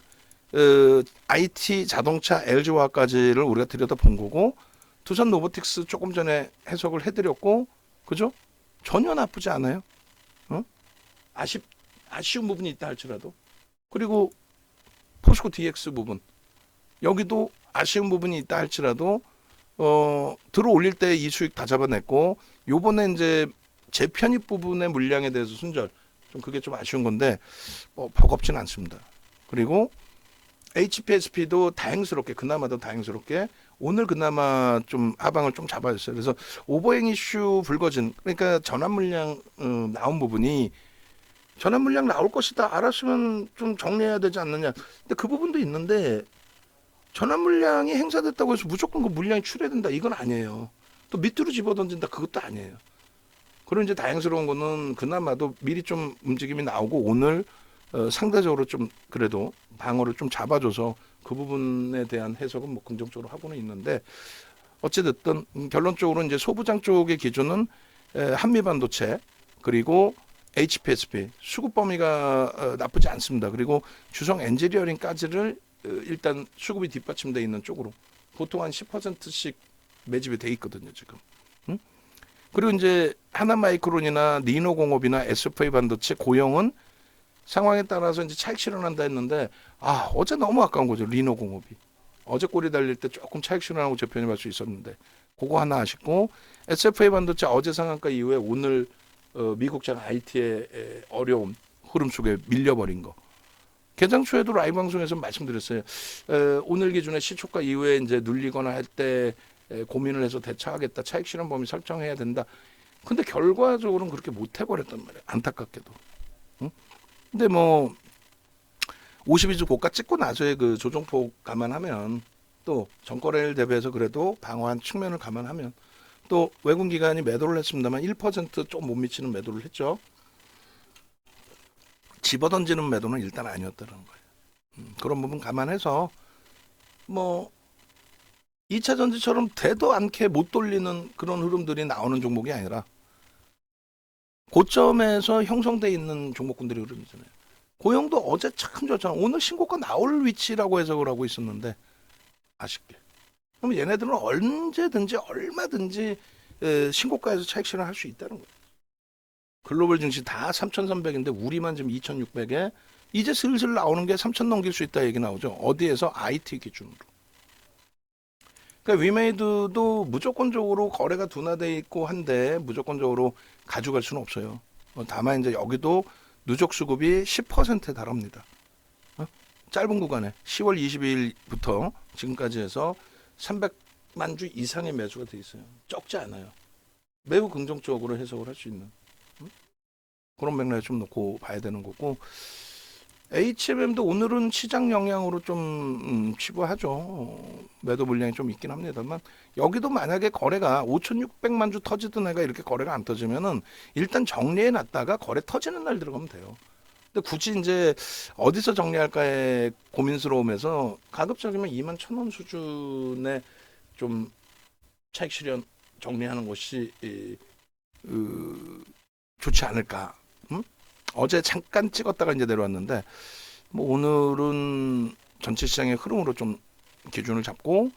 A: IT, 자동차, LG화학까지를 우리가 들여다본 거고 두산 로보틱스 조금 전에 해석을 해드렸고 그죠? 전혀 나쁘지 않아요. 아쉬운 부분이 있다 할지라도 그리고 포스코 DX 부분 여기도 아쉬운 부분이 있다 할지라도 들어 올릴 때 이 수익 다 잡아냈고 요번에 이제 재편입 부분의 물량에 대해서 순절 좀 그게 좀 아쉬운 건데 버겁지는 않습니다. 그리고 HPSP도 다행스럽게 그나마도 다행스럽게 오늘 그나마 좀 하방을 좀 잡아줬어요. 그래서 오버행 이슈 불거진 그러니까 전환 물량 나온 부분이 전환 물량 나올 것이다 알았으면 좀 정리해야 되지 않느냐. 근데 그 부분도 있는데 전환 물량이 행사됐다고 해서 무조건 그 물량이 출회된다 이건 아니에요. 또 밑으로 집어던진다 그것도 아니에요. 그런 이제 다행스러운 거는 그나마도 미리 좀 움직임이 나오고 오늘 상대적으로 좀 그래도 방어를 좀 잡아줘서 그 부분에 대한 해석은 뭐 긍정적으로 하고는 있는데 어찌됐든 결론적으로 이제 소부장 쪽의 기준은 한미반도체 그리고 HPSP 수급 범위가 나쁘지 않습니다. 그리고 주성 엔지니어링까지를 일단 수급이 뒷받침돼 있는 쪽으로 보통 한 10%씩 매집이 돼 있거든요 지금. 응? 그리고 이제 하나마이크론이나 니노공업이나 SFA 반도체 고용은 상황에 따라서 이제 차익 실현한다 했는데 어제 너무 아까운 거죠 리노공업이. 어제 꼬리 달릴 때 조금 차익 실현하고 재편입할 수 있었는데 그거 하나 아쉽고 SFA 반도체 어제 상한가 이후에 오늘 미국장 IT의 어려운 흐름 속에 밀려버린 거. 개장 초에도 라이브 방송에서 말씀드렸어요. 오늘 기준에 시초가 이후에 이제 눌리거나 할 때 고민을 해서 대처하겠다. 차익 실현 범위 설정해야 된다. 근데 결과적으로는 그렇게 못 해버렸단 말이에요. 안타깝게도. 응? 근데 뭐 52주 고가 찍고 나서의 그 조정폭 감안하면 또 전거래일 대비해서 그래도 방어한 측면을 감안하면 또 외국 기관이 매도를 했습니다만 1%좀 못 미치는 매도를 했죠. 집어던지는 매도는 일단 아니었다는 거예요. 그런 부분 감안해서 뭐 2차 전지처럼 되도 않게 못 돌리는 그런 흐름들이 나오는 종목이 아니라 고점에서 형성돼 있는 종목군들의 흐름이잖아요. 고용도 어제 참 좋잖아. 오늘 신고가 나올 위치라고 해석을 하고 있었는데 아쉽게. 그럼 얘네들은 언제든지 얼마든지 신고가에서 차익 실현할 수 있다는 거예요. 글로벌 증시 다 3,300인데 우리만 지금 2,600에 이제 슬슬 나오는 게 3,000 넘길 수 있다 얘기 나오죠. 어디에서? IT 기준으로. 그러니까 위메이드도 무조건적으로 거래가 둔화돼 있고 한데 무조건적으로 가져갈 수는 없어요. 다만 이제 여기도 누적 수급이 10%에 달합니다. 짧은 구간에 10월 22일부터 지금까지 해서 300만 주 이상의 매수가 돼 있어요. 적지 않아요. 매우 긍정적으로 해석을 할 수 있는 그런 맥락에 좀 놓고 봐야 되는 거고 HMM도 오늘은 시장 영향으로 좀 치부하죠. 매도 물량이 좀 있긴 합니다만 여기도 만약에 거래가 5,600만 주 터지던 애가 이렇게 거래가 안 터지면은 일단 정리해 놨다가 거래 터지는 날 들어가면 돼요. 근데 굳이 이제 어디서 정리할까에 고민스러움에서 가급적이면 21,000원 수준에 좀 차익 실현 정리하는 것이 좋지 않을까. 어제 잠깐 찍었다가 이제 내려왔는데 뭐 오늘은 전체 시장의 흐름으로 좀 기준을 잡고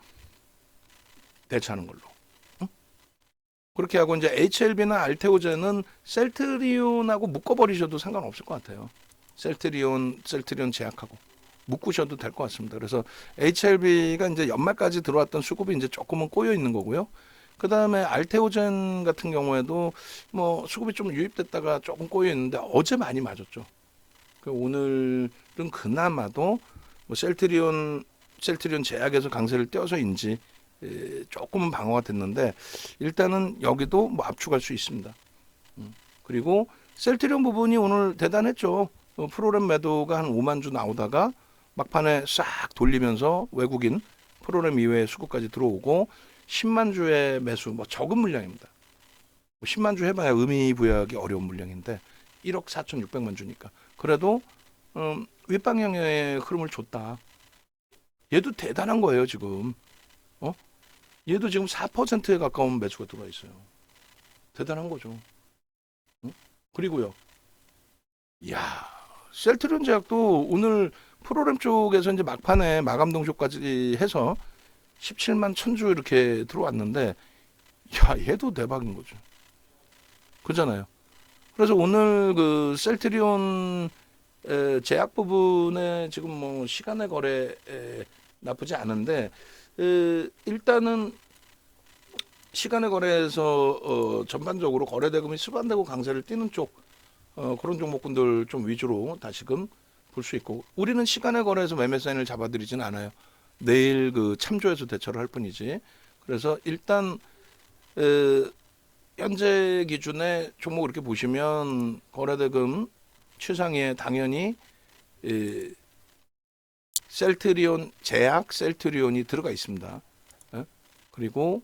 A: 대처하는 걸로. 그렇게 하고 이제 HLB나 알테오젠은 셀트리온하고 묶어버리셔도 상관없을 것 같아요. 셀트리온 제약하고 묶으셔도 될 것 같습니다. 그래서 HLB가 이제 연말까지 들어왔던 수급이 이제 조금은 꼬여 있는 거고요. 그 다음에 알테오젠 같은 경우에도 뭐 수급이 좀 유입됐다가 조금 꼬여 있는데 어제 많이 맞았죠. 오늘은 그나마도 뭐 셀트리온 제약에서 강세를 띄어서인지 조금은 방어가 됐는데 일단은 여기도 뭐 압축할 수 있습니다. 그리고 셀트리온 부분이 오늘 대단했죠. 프로그램 매도가 한 5만 주 나오다가 막판에 싹 돌리면서 외국인 프로그램 이외의 수급까지 들어오고 10만 주의 매수, 뭐 적은 물량입니다. 10만 주 해봐야 의미 부여하기 어려운 물량인데 1억 4,600만 주니까 그래도 윗방향의 흐름을 줬다. 얘도 대단한 거예요 지금. 얘도 지금 4%에 가까운 매수가 들어와 있어요. 대단한 거죠. 그리고요. 이야, 셀트리온 제약도 오늘 프로그램 쪽에서 이제 막판에 마감 동조까지 해서 17만 1000주 이렇게 들어왔는데 야 얘도 대박인 거죠. 그잖아요. 그래서 오늘 그 셀트리온 제약 부분에 지금 뭐 시간의 거래 나쁘지 않은데 일단은 시간의 거래에서 전반적으로 거래 대금이 수반되고 강세를 띠는 쪽 그런 종목군들 좀 위주로 다시금 볼 수 있고 우리는 시간의 거래에서 매매 사인을 잡아드리지는 않아요. 내일 그 참조해서 대처를 할 뿐이지. 그래서 일단 현재 기준에 종목 이렇게 보시면 거래대금 최상위에 당연히 셀트리온 제약, 셀트리온이 들어가 있습니다. 예? 그리고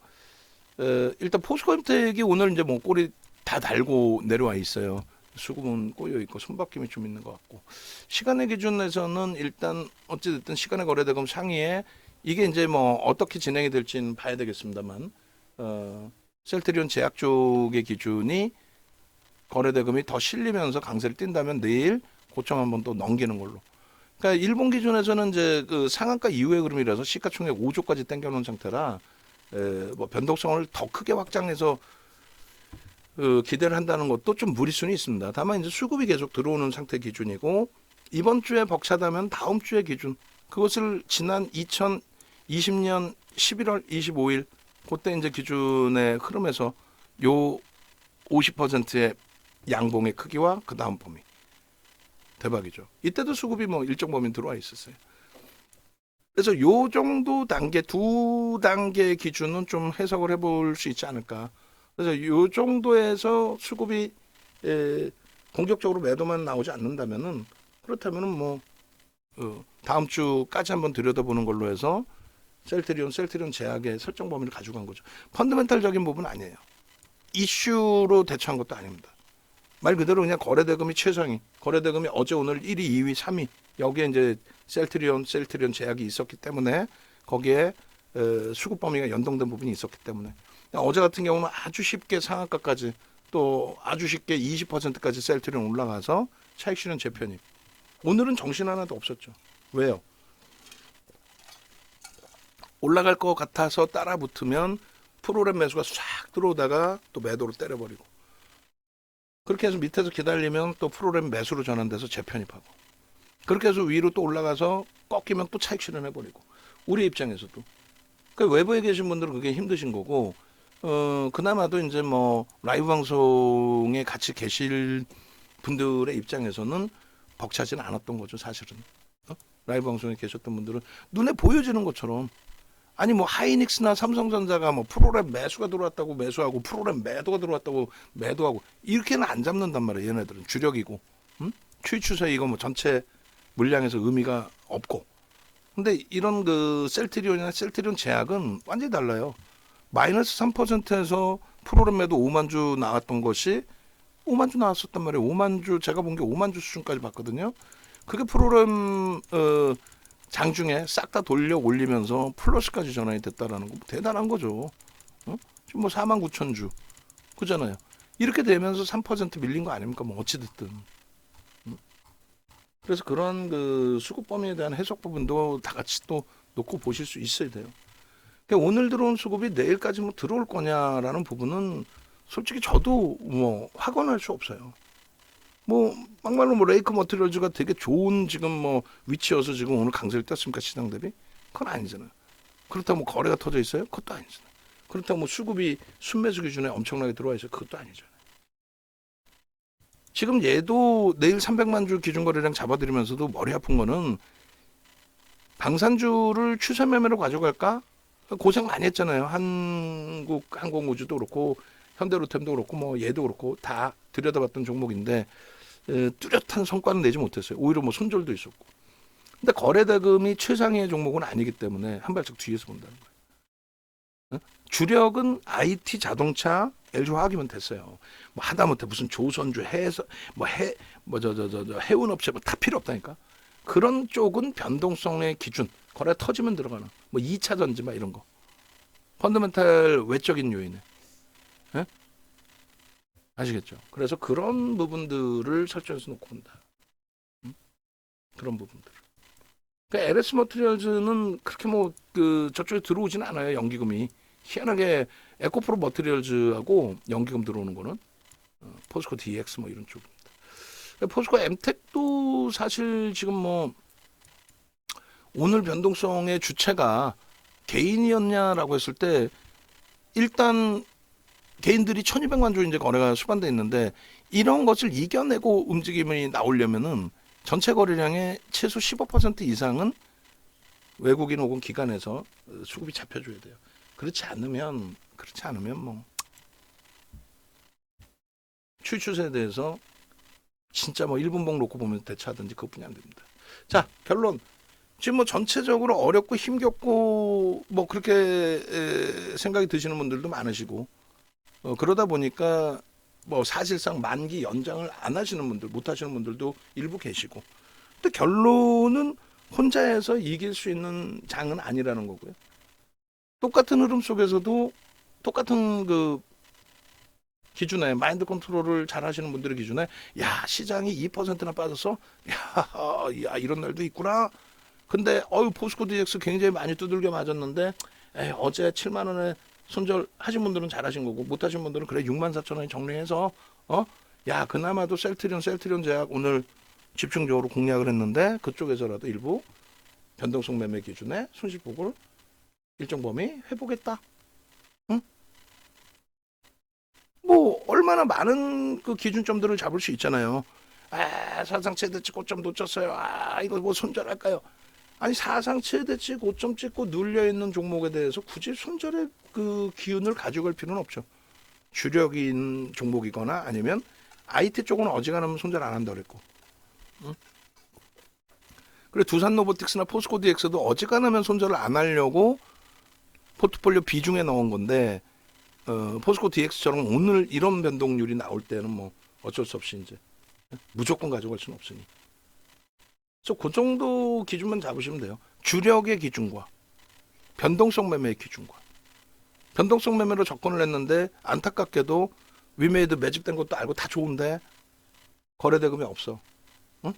A: 일단 포스코엠텍이 오늘 이제 뭐 꼬리 다 달고 내려와 있어요. 수급은 꼬여 있고 손바뀜이 좀 있는 것 같고, 시간의 기준에서는 일단 어찌됐든 시간의 거래대금 상위에 이게 이제 뭐 어떻게 진행이 될지는 봐야 되겠습니다만, 셀트리온 제약 쪽의 기준이 거래대금이 더 실리면서 강세를 띈다면 내일 고점 한번 또 넘기는 걸로. 그러니까 일본 기준에서는 이제 그 상한가 이후의 흐름이라서 시가총액 5조까지 당겨놓은 상태라 뭐 변동성을 더 크게 확장해서 기대를 한다는 것도 좀 무리수는 있습니다. 다만 이제 수급이 계속 들어오는 상태 기준이고, 이번 주에 벅차다면 다음 주의 기준, 그것을 지난 2020년 11월 25일 그때 이제 기준의 흐름에서 요 50%의 양봉의 크기와 그 다음 범위 대박이죠. 이때도 수급이 뭐 일정 범위 들어와 있었어요. 그래서 요 정도 단계, 두 단계 기준은 좀 해석을 해볼 수 있지 않을까. 그래서 요 정도에서 수급이 공격적으로 매도만 나오지 않는다면은, 그렇다면은 뭐 다음 주까지 한번 들여다보는 걸로 해서 셀트리온 제약의 설정 범위를 가져간 거죠. 펀더멘탈적인 부분 아니에요. 이슈로 대처한 것도 아닙니다. 말 그대로 그냥 거래대금이 최상위, 거래대금이 어제 오늘 1위, 2위, 3위, 여기에 이제 셀트리온 제약이 있었기 때문에 거기에 수급 범위가 연동된 부분이 있었기 때문에 어제 같은 경우는 아주 쉽게 상한가까지, 또 아주 쉽게 20%까지 셀트리온 올라가서 차익 실현 재편입. 오늘은 정신 하나도 없었죠. 왜요? 올라갈 것 같아서 따라 붙으면 프로그램 매수가 싹 들어오다가 또 매도로 때려버리고, 그렇게 해서 밑에서 기다리면 또 프로그램 매수로 전환돼서 재편입하고, 그렇게 해서 위로 또 올라가서 꺾이면 또 차익 실현해버리고, 우리 입장에서도. 그러니까 외부에 계신 분들은 그게 힘드신 거고, 그나마도 이제 뭐 라이브 방송에 같이 계실 분들의 입장에서는 벅차지는 않았던 거죠, 사실은. 라이브 방송에 계셨던 분들은 눈에 보여지는 것처럼, 아니 뭐 하이닉스나 삼성전자가 뭐 프로그램 매수가 들어왔다고 매수하고, 프로그램 매도가 들어왔다고 매도하고, 이렇게는 안 잡는단 말이에요. 얘네들은 주력이고, 추이 추세 이거 뭐 전체 물량에서 의미가 없고. 근데 이런 그 셀트리온이나 셀트리온 제약은 완전히 달라요. 마이너스 3%에서 프로그램 매도 5만 주 나왔던 것이 5만 주 나왔었단 말이에요. 5만 주, 제가 본 게 5만 주 수준까지 봤거든요. 그게 프로그램 장중에 싹 다 돌려 올리면서 플러스까지 전환이 됐다라는 거 대단한 거죠. 지금 뭐 4만 9천 주 그잖아요. 이렇게 되면서 3% 밀린 거 아닙니까? 뭐 어찌됐든. 그래서 그런 그 수급 범위에 대한 해석 부분도 다 같이 또 놓고 보실 수 있어야 돼요. 그러니까 오늘 들어온 수급이 내일까지 뭐 들어올 거냐라는 부분은 솔직히 저도 뭐 확언할 수 없어요. 뭐 막말로 뭐 레이크 머티리얼즈가 되게 좋은 지금 뭐 위치여서 지금 오늘 강세를 떴습니까, 시장 대비? 그건 아니잖아요. 그렇다고 뭐 거래가 터져 있어요? 그것도 아니잖아요. 그렇다고 뭐 수급이 순매수 기준에 엄청나게 들어와 있어요? 그것도 아니잖아요. 지금 얘도 내일 300만 주 기준 거래량 잡아드리면서도 머리 아픈 거는, 방산주를 추세 매매로 가져갈까? 고생 많이 했잖아요. 항공우주도 그렇고 현대로템도 그렇고 뭐 얘도 그렇고 다 들여다봤던 종목인데 뚜렷한 성과는 내지 못했어요. 오히려 뭐 손절도 있었고. 근데 거래대금이 최상위의 종목은 아니기 때문에 한 발짝 뒤에서 본다는 거예요. 주력은 IT, 자동차, LG화학이면 됐어요. 뭐 하다못해 무슨 조선주, 해운업체 뭐 다 필요 없다니까. 그런 쪽은 변동성의 기준, 거래 터지면 들어가는 뭐 2차 전지 막 이런 거. 펀더멘탈 외적인 요인에. 예? 아시겠죠? 그래서 그런 부분들을 설정해서 놓고 본다. 그런 부분들. 그러니까 LS 머티리얼즈는 그렇게 뭐 그 저쪽에 들어오지는 않아요. 연기금이. 희한하게 에코프로 머티리얼즈하고 연기금 들어오는 거는 포스코 DX 뭐 이런 쪽입니다. 포스코 엠텍도 사실 지금 뭐 오늘 변동성의 주체가 개인이었냐라고 했을 때, 일단 개인들이 1200만 주 이제 거래가 수반돼 있는데, 이런 것을 이겨내고 움직임이 나오려면은 전체 거래량의 최소 15% 이상은 외국인 혹은 기관에서 수급이 잡혀줘야 돼요. 그렇지 않으면 뭐 추이 추세에 대해서 진짜 뭐 1분봉 놓고 보면서 대처하든지 그것뿐이 안 됩니다. 자, 결론. 지금 뭐 전체적으로 어렵고 힘겹고 뭐 그렇게 생각이 드시는 분들도 많으시고 그러다 보니까 뭐 사실상 만기 연장을 안 하시는 분들, 못 하시는 분들도 일부 계시고, 근데 결론은 혼자 해서 이길 수 있는 장은 아니라는 거고요. 똑같은 흐름 속에서도 똑같은 그 기준에 마인드 컨트롤을 잘 하시는 분들의 기준에 야 시장이 2%나 빠졌어? 야 이런 날도 있구나. 근데 포스코 DX 굉장히 많이 두들겨 맞았는데 어제 7만 원에 손절 하신 분들은 잘하신 거고 못 하신 분들은 그래 6만 4천 원에 정리해서 야 그나마도 셀트리온 제약 오늘 집중적으로 공략을 했는데 그쪽에서라도 일부 변동성 매매 기준에 손실폭을 일정 범위 회복했다. 응? 뭐 얼마나 많은 그 기준점들을 잡을 수 있잖아요. 사상 최대치 고점 놓쳤어요. 이거 뭐 손절할까요? 아니 사상 최대치 고점 찍고 눌려 있는 종목에 대해서 굳이 손절의 그 기운을 가져갈 필요는 없죠. 주력인 종목이거나 아니면 IT 쪽은 어지간하면 손절 안 한다 그랬고. 응? 그래 두산 로보틱스나 포스코 DX도 어지간하면 손절을 안 하려고 포트폴리오 비중에 넣은 건데 포스코 DX처럼 오늘 이런 변동률이 나올 때는 뭐 어쩔 수 없이 이제 무조건 가져갈 수는 없으니. 그래서 그 정도 기준만 잡으시면 돼요. 주력의 기준과 변동성 매매의 기준과. 변동성 매매로 접근을 했는데 안타깝게도 위메이드 매집된 것도 알고 다 좋은데 거래대금이 없어. 응?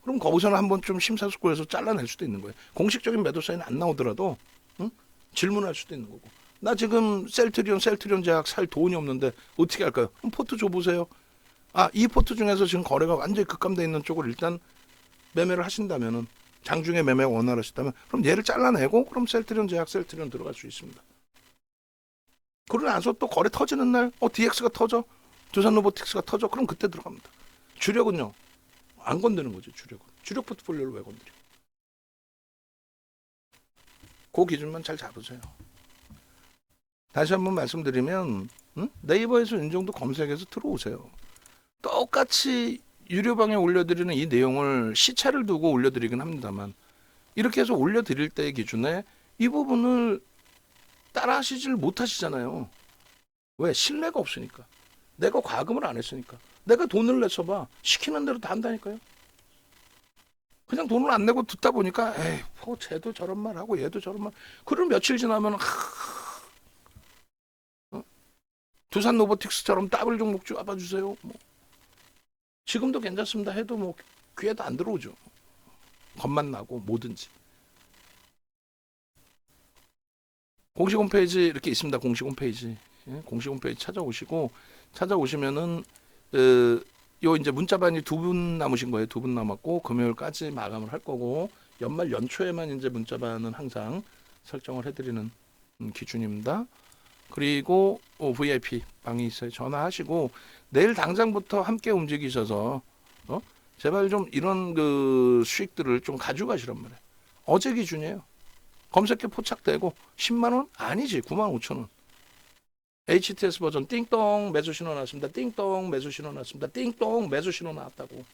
A: 그럼 거기서는 한번 좀 심사숙고해서 잘라낼 수도 있는 거예요. 공식적인 매도 사인 안 나오더라도 응? 질문할 수도 있는 거고. 나 지금 셀트리온 제약 살 돈이 없는데 어떻게 할까요? 그럼 포트 줘보세요. 이 포트 중에서 지금 거래가 완전히 급감돼 있는 쪽을 일단 매매를 하신다면은 장중에 매매 원활하시다면 그럼 얘를 잘라내고 그럼 셀트리온 들어갈 수 있습니다. 그러고 나서 또 거래 터지는 날 DX가 터져 두산 로보틱스가 터져 그럼 그때 들어갑니다. 주력은요 안 건드는 거죠. 주력 포트폴리오를 왜 건드려? 그 기준만 잘 잡으세요. 다시 한번 말씀드리면 네이버에서 이 정도 검색해서 들어오세요. 똑같이 유료방에 올려드리는 이 내용을 시차를 두고 올려드리긴 합니다만 이렇게 해서 올려드릴 때의 기준에 이 부분을 따라 하시질 못하시잖아요. 왜? 신뢰가 없으니까. 내가 과금을 안 했으니까. 내가 돈을 내서 봐. 시키는 대로 다 한다니까요. 그냥 돈을 안 내고 듣다 보니까 쟤도 저런 말 하고 얘도 저런 말. 그럼 며칠 지나면 두산 로보틱스처럼 더블 종목 잡아주세요. 뭐. 지금도 괜찮습니다 해도 뭐 귀에도 안 들어오죠. 겁만 나고 뭐든지. 공식 홈페이지 이렇게 있습니다. 공식 홈페이지. 공식 홈페이지 찾아오시면은 요 이제 문자반이 2분 남으신 거예요. 2분 남았고 금요일까지 마감을 할 거고 연말 연초에만 이제 문자반은 항상 설정을 해드리는 기준입니다. 그리고 VIP 방이 있어요. 전화하시고 내일 당장부터 함께 움직이셔서 제발 좀 이런 그 수익들을 좀 가져가시란 말이에요. 어제 기준이에요. 검색해 포착되고 10만 원 아니지 9만 5천 원. HTS 버전 띵동 매수 신호 나왔습니다. 띵동 매수 신호 나왔습니다. 띵동 매수 신호 나왔다고.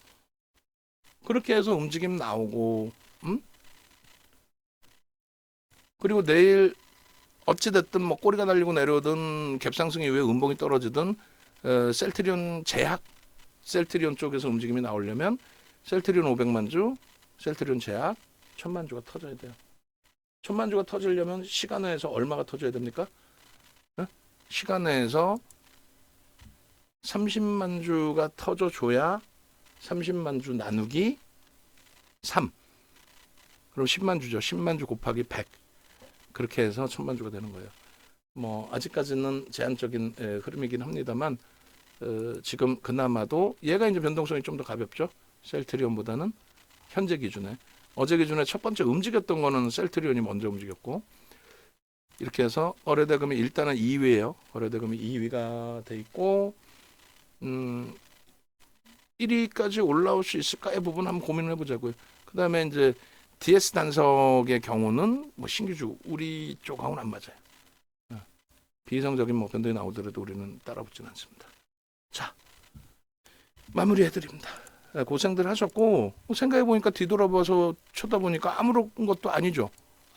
A: 그렇게 해서 움직임 나오고 그리고 내일 어찌됐든 뭐 꼬리가 날리고 내려오든 갭상승 이후에 음봉이 떨어지든 셀트리온 쪽에서 움직임이 나오려면 셀트리온 500만 주, 셀트리온 제약 1000만 주가 터져야 돼요. 1000만 주가 터지려면 시간 내에서 얼마가 터져야 됩니까? 시간 내에서 30만 주가 터져줘야 30만 주 나누기 3. 그럼 10만 주죠. 10만 주 곱하기 100. 그렇게 해서 1000만 주가 되는 거예요. 뭐 아직까지는 제한적인 흐름이긴 합니다만 지금 그나마도 얘가 이제 변동성이 좀 더 가볍죠. 셀트리온보다는 현재 기준에. 어제 기준에 첫 번째 움직였던 거는 셀트리온이 먼저 움직였고 이렇게 해서 거래대금이 일단은 2위예요. 거래대금이 2위가 돼 있고 1위까지 올라올 수 있을까의 부분 한번 고민을 해보자고요. 그 다음에 이제 DS 단석의 경우는 뭐 신규주 우리 쪽하고는 안 맞아요. 비이성적인 뭐 변동이 나오더라도 우리는 따라붙지는 않습니다. 자 마무리해드립니다. 고생들 하셨고 생각해 보니까 뒤돌아봐서 쳐다보니까 아무런 것도 아니죠.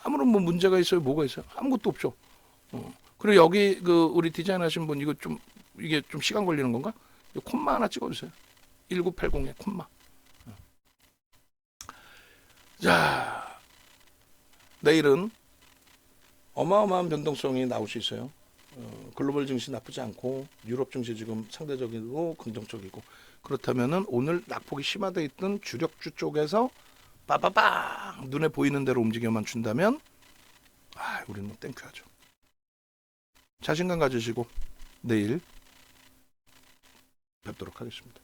A: 아무런 뭐 문제가 있어요, 뭐가 있어요? 아무것도 없죠. 그리고 여기 그 우리 디자인하신 분 이거 좀 이게 좀 시간 걸리는 건가? 이 콤마 하나 찍어주세요. 1980에 콤마. 자, 내일은 어마어마한 변동성이 나올 수 있어요. 글로벌 증시 나쁘지 않고 유럽 증시 지금 상대적이고 긍정적이고 그렇다면은 오늘 낙폭이 심화되어 있던 주력주 쪽에서 빠바방 눈에 보이는 대로 움직여만 준다면 우리는 뭐 땡큐하죠. 자신감 가지시고 내일 뵙도록 하겠습니다.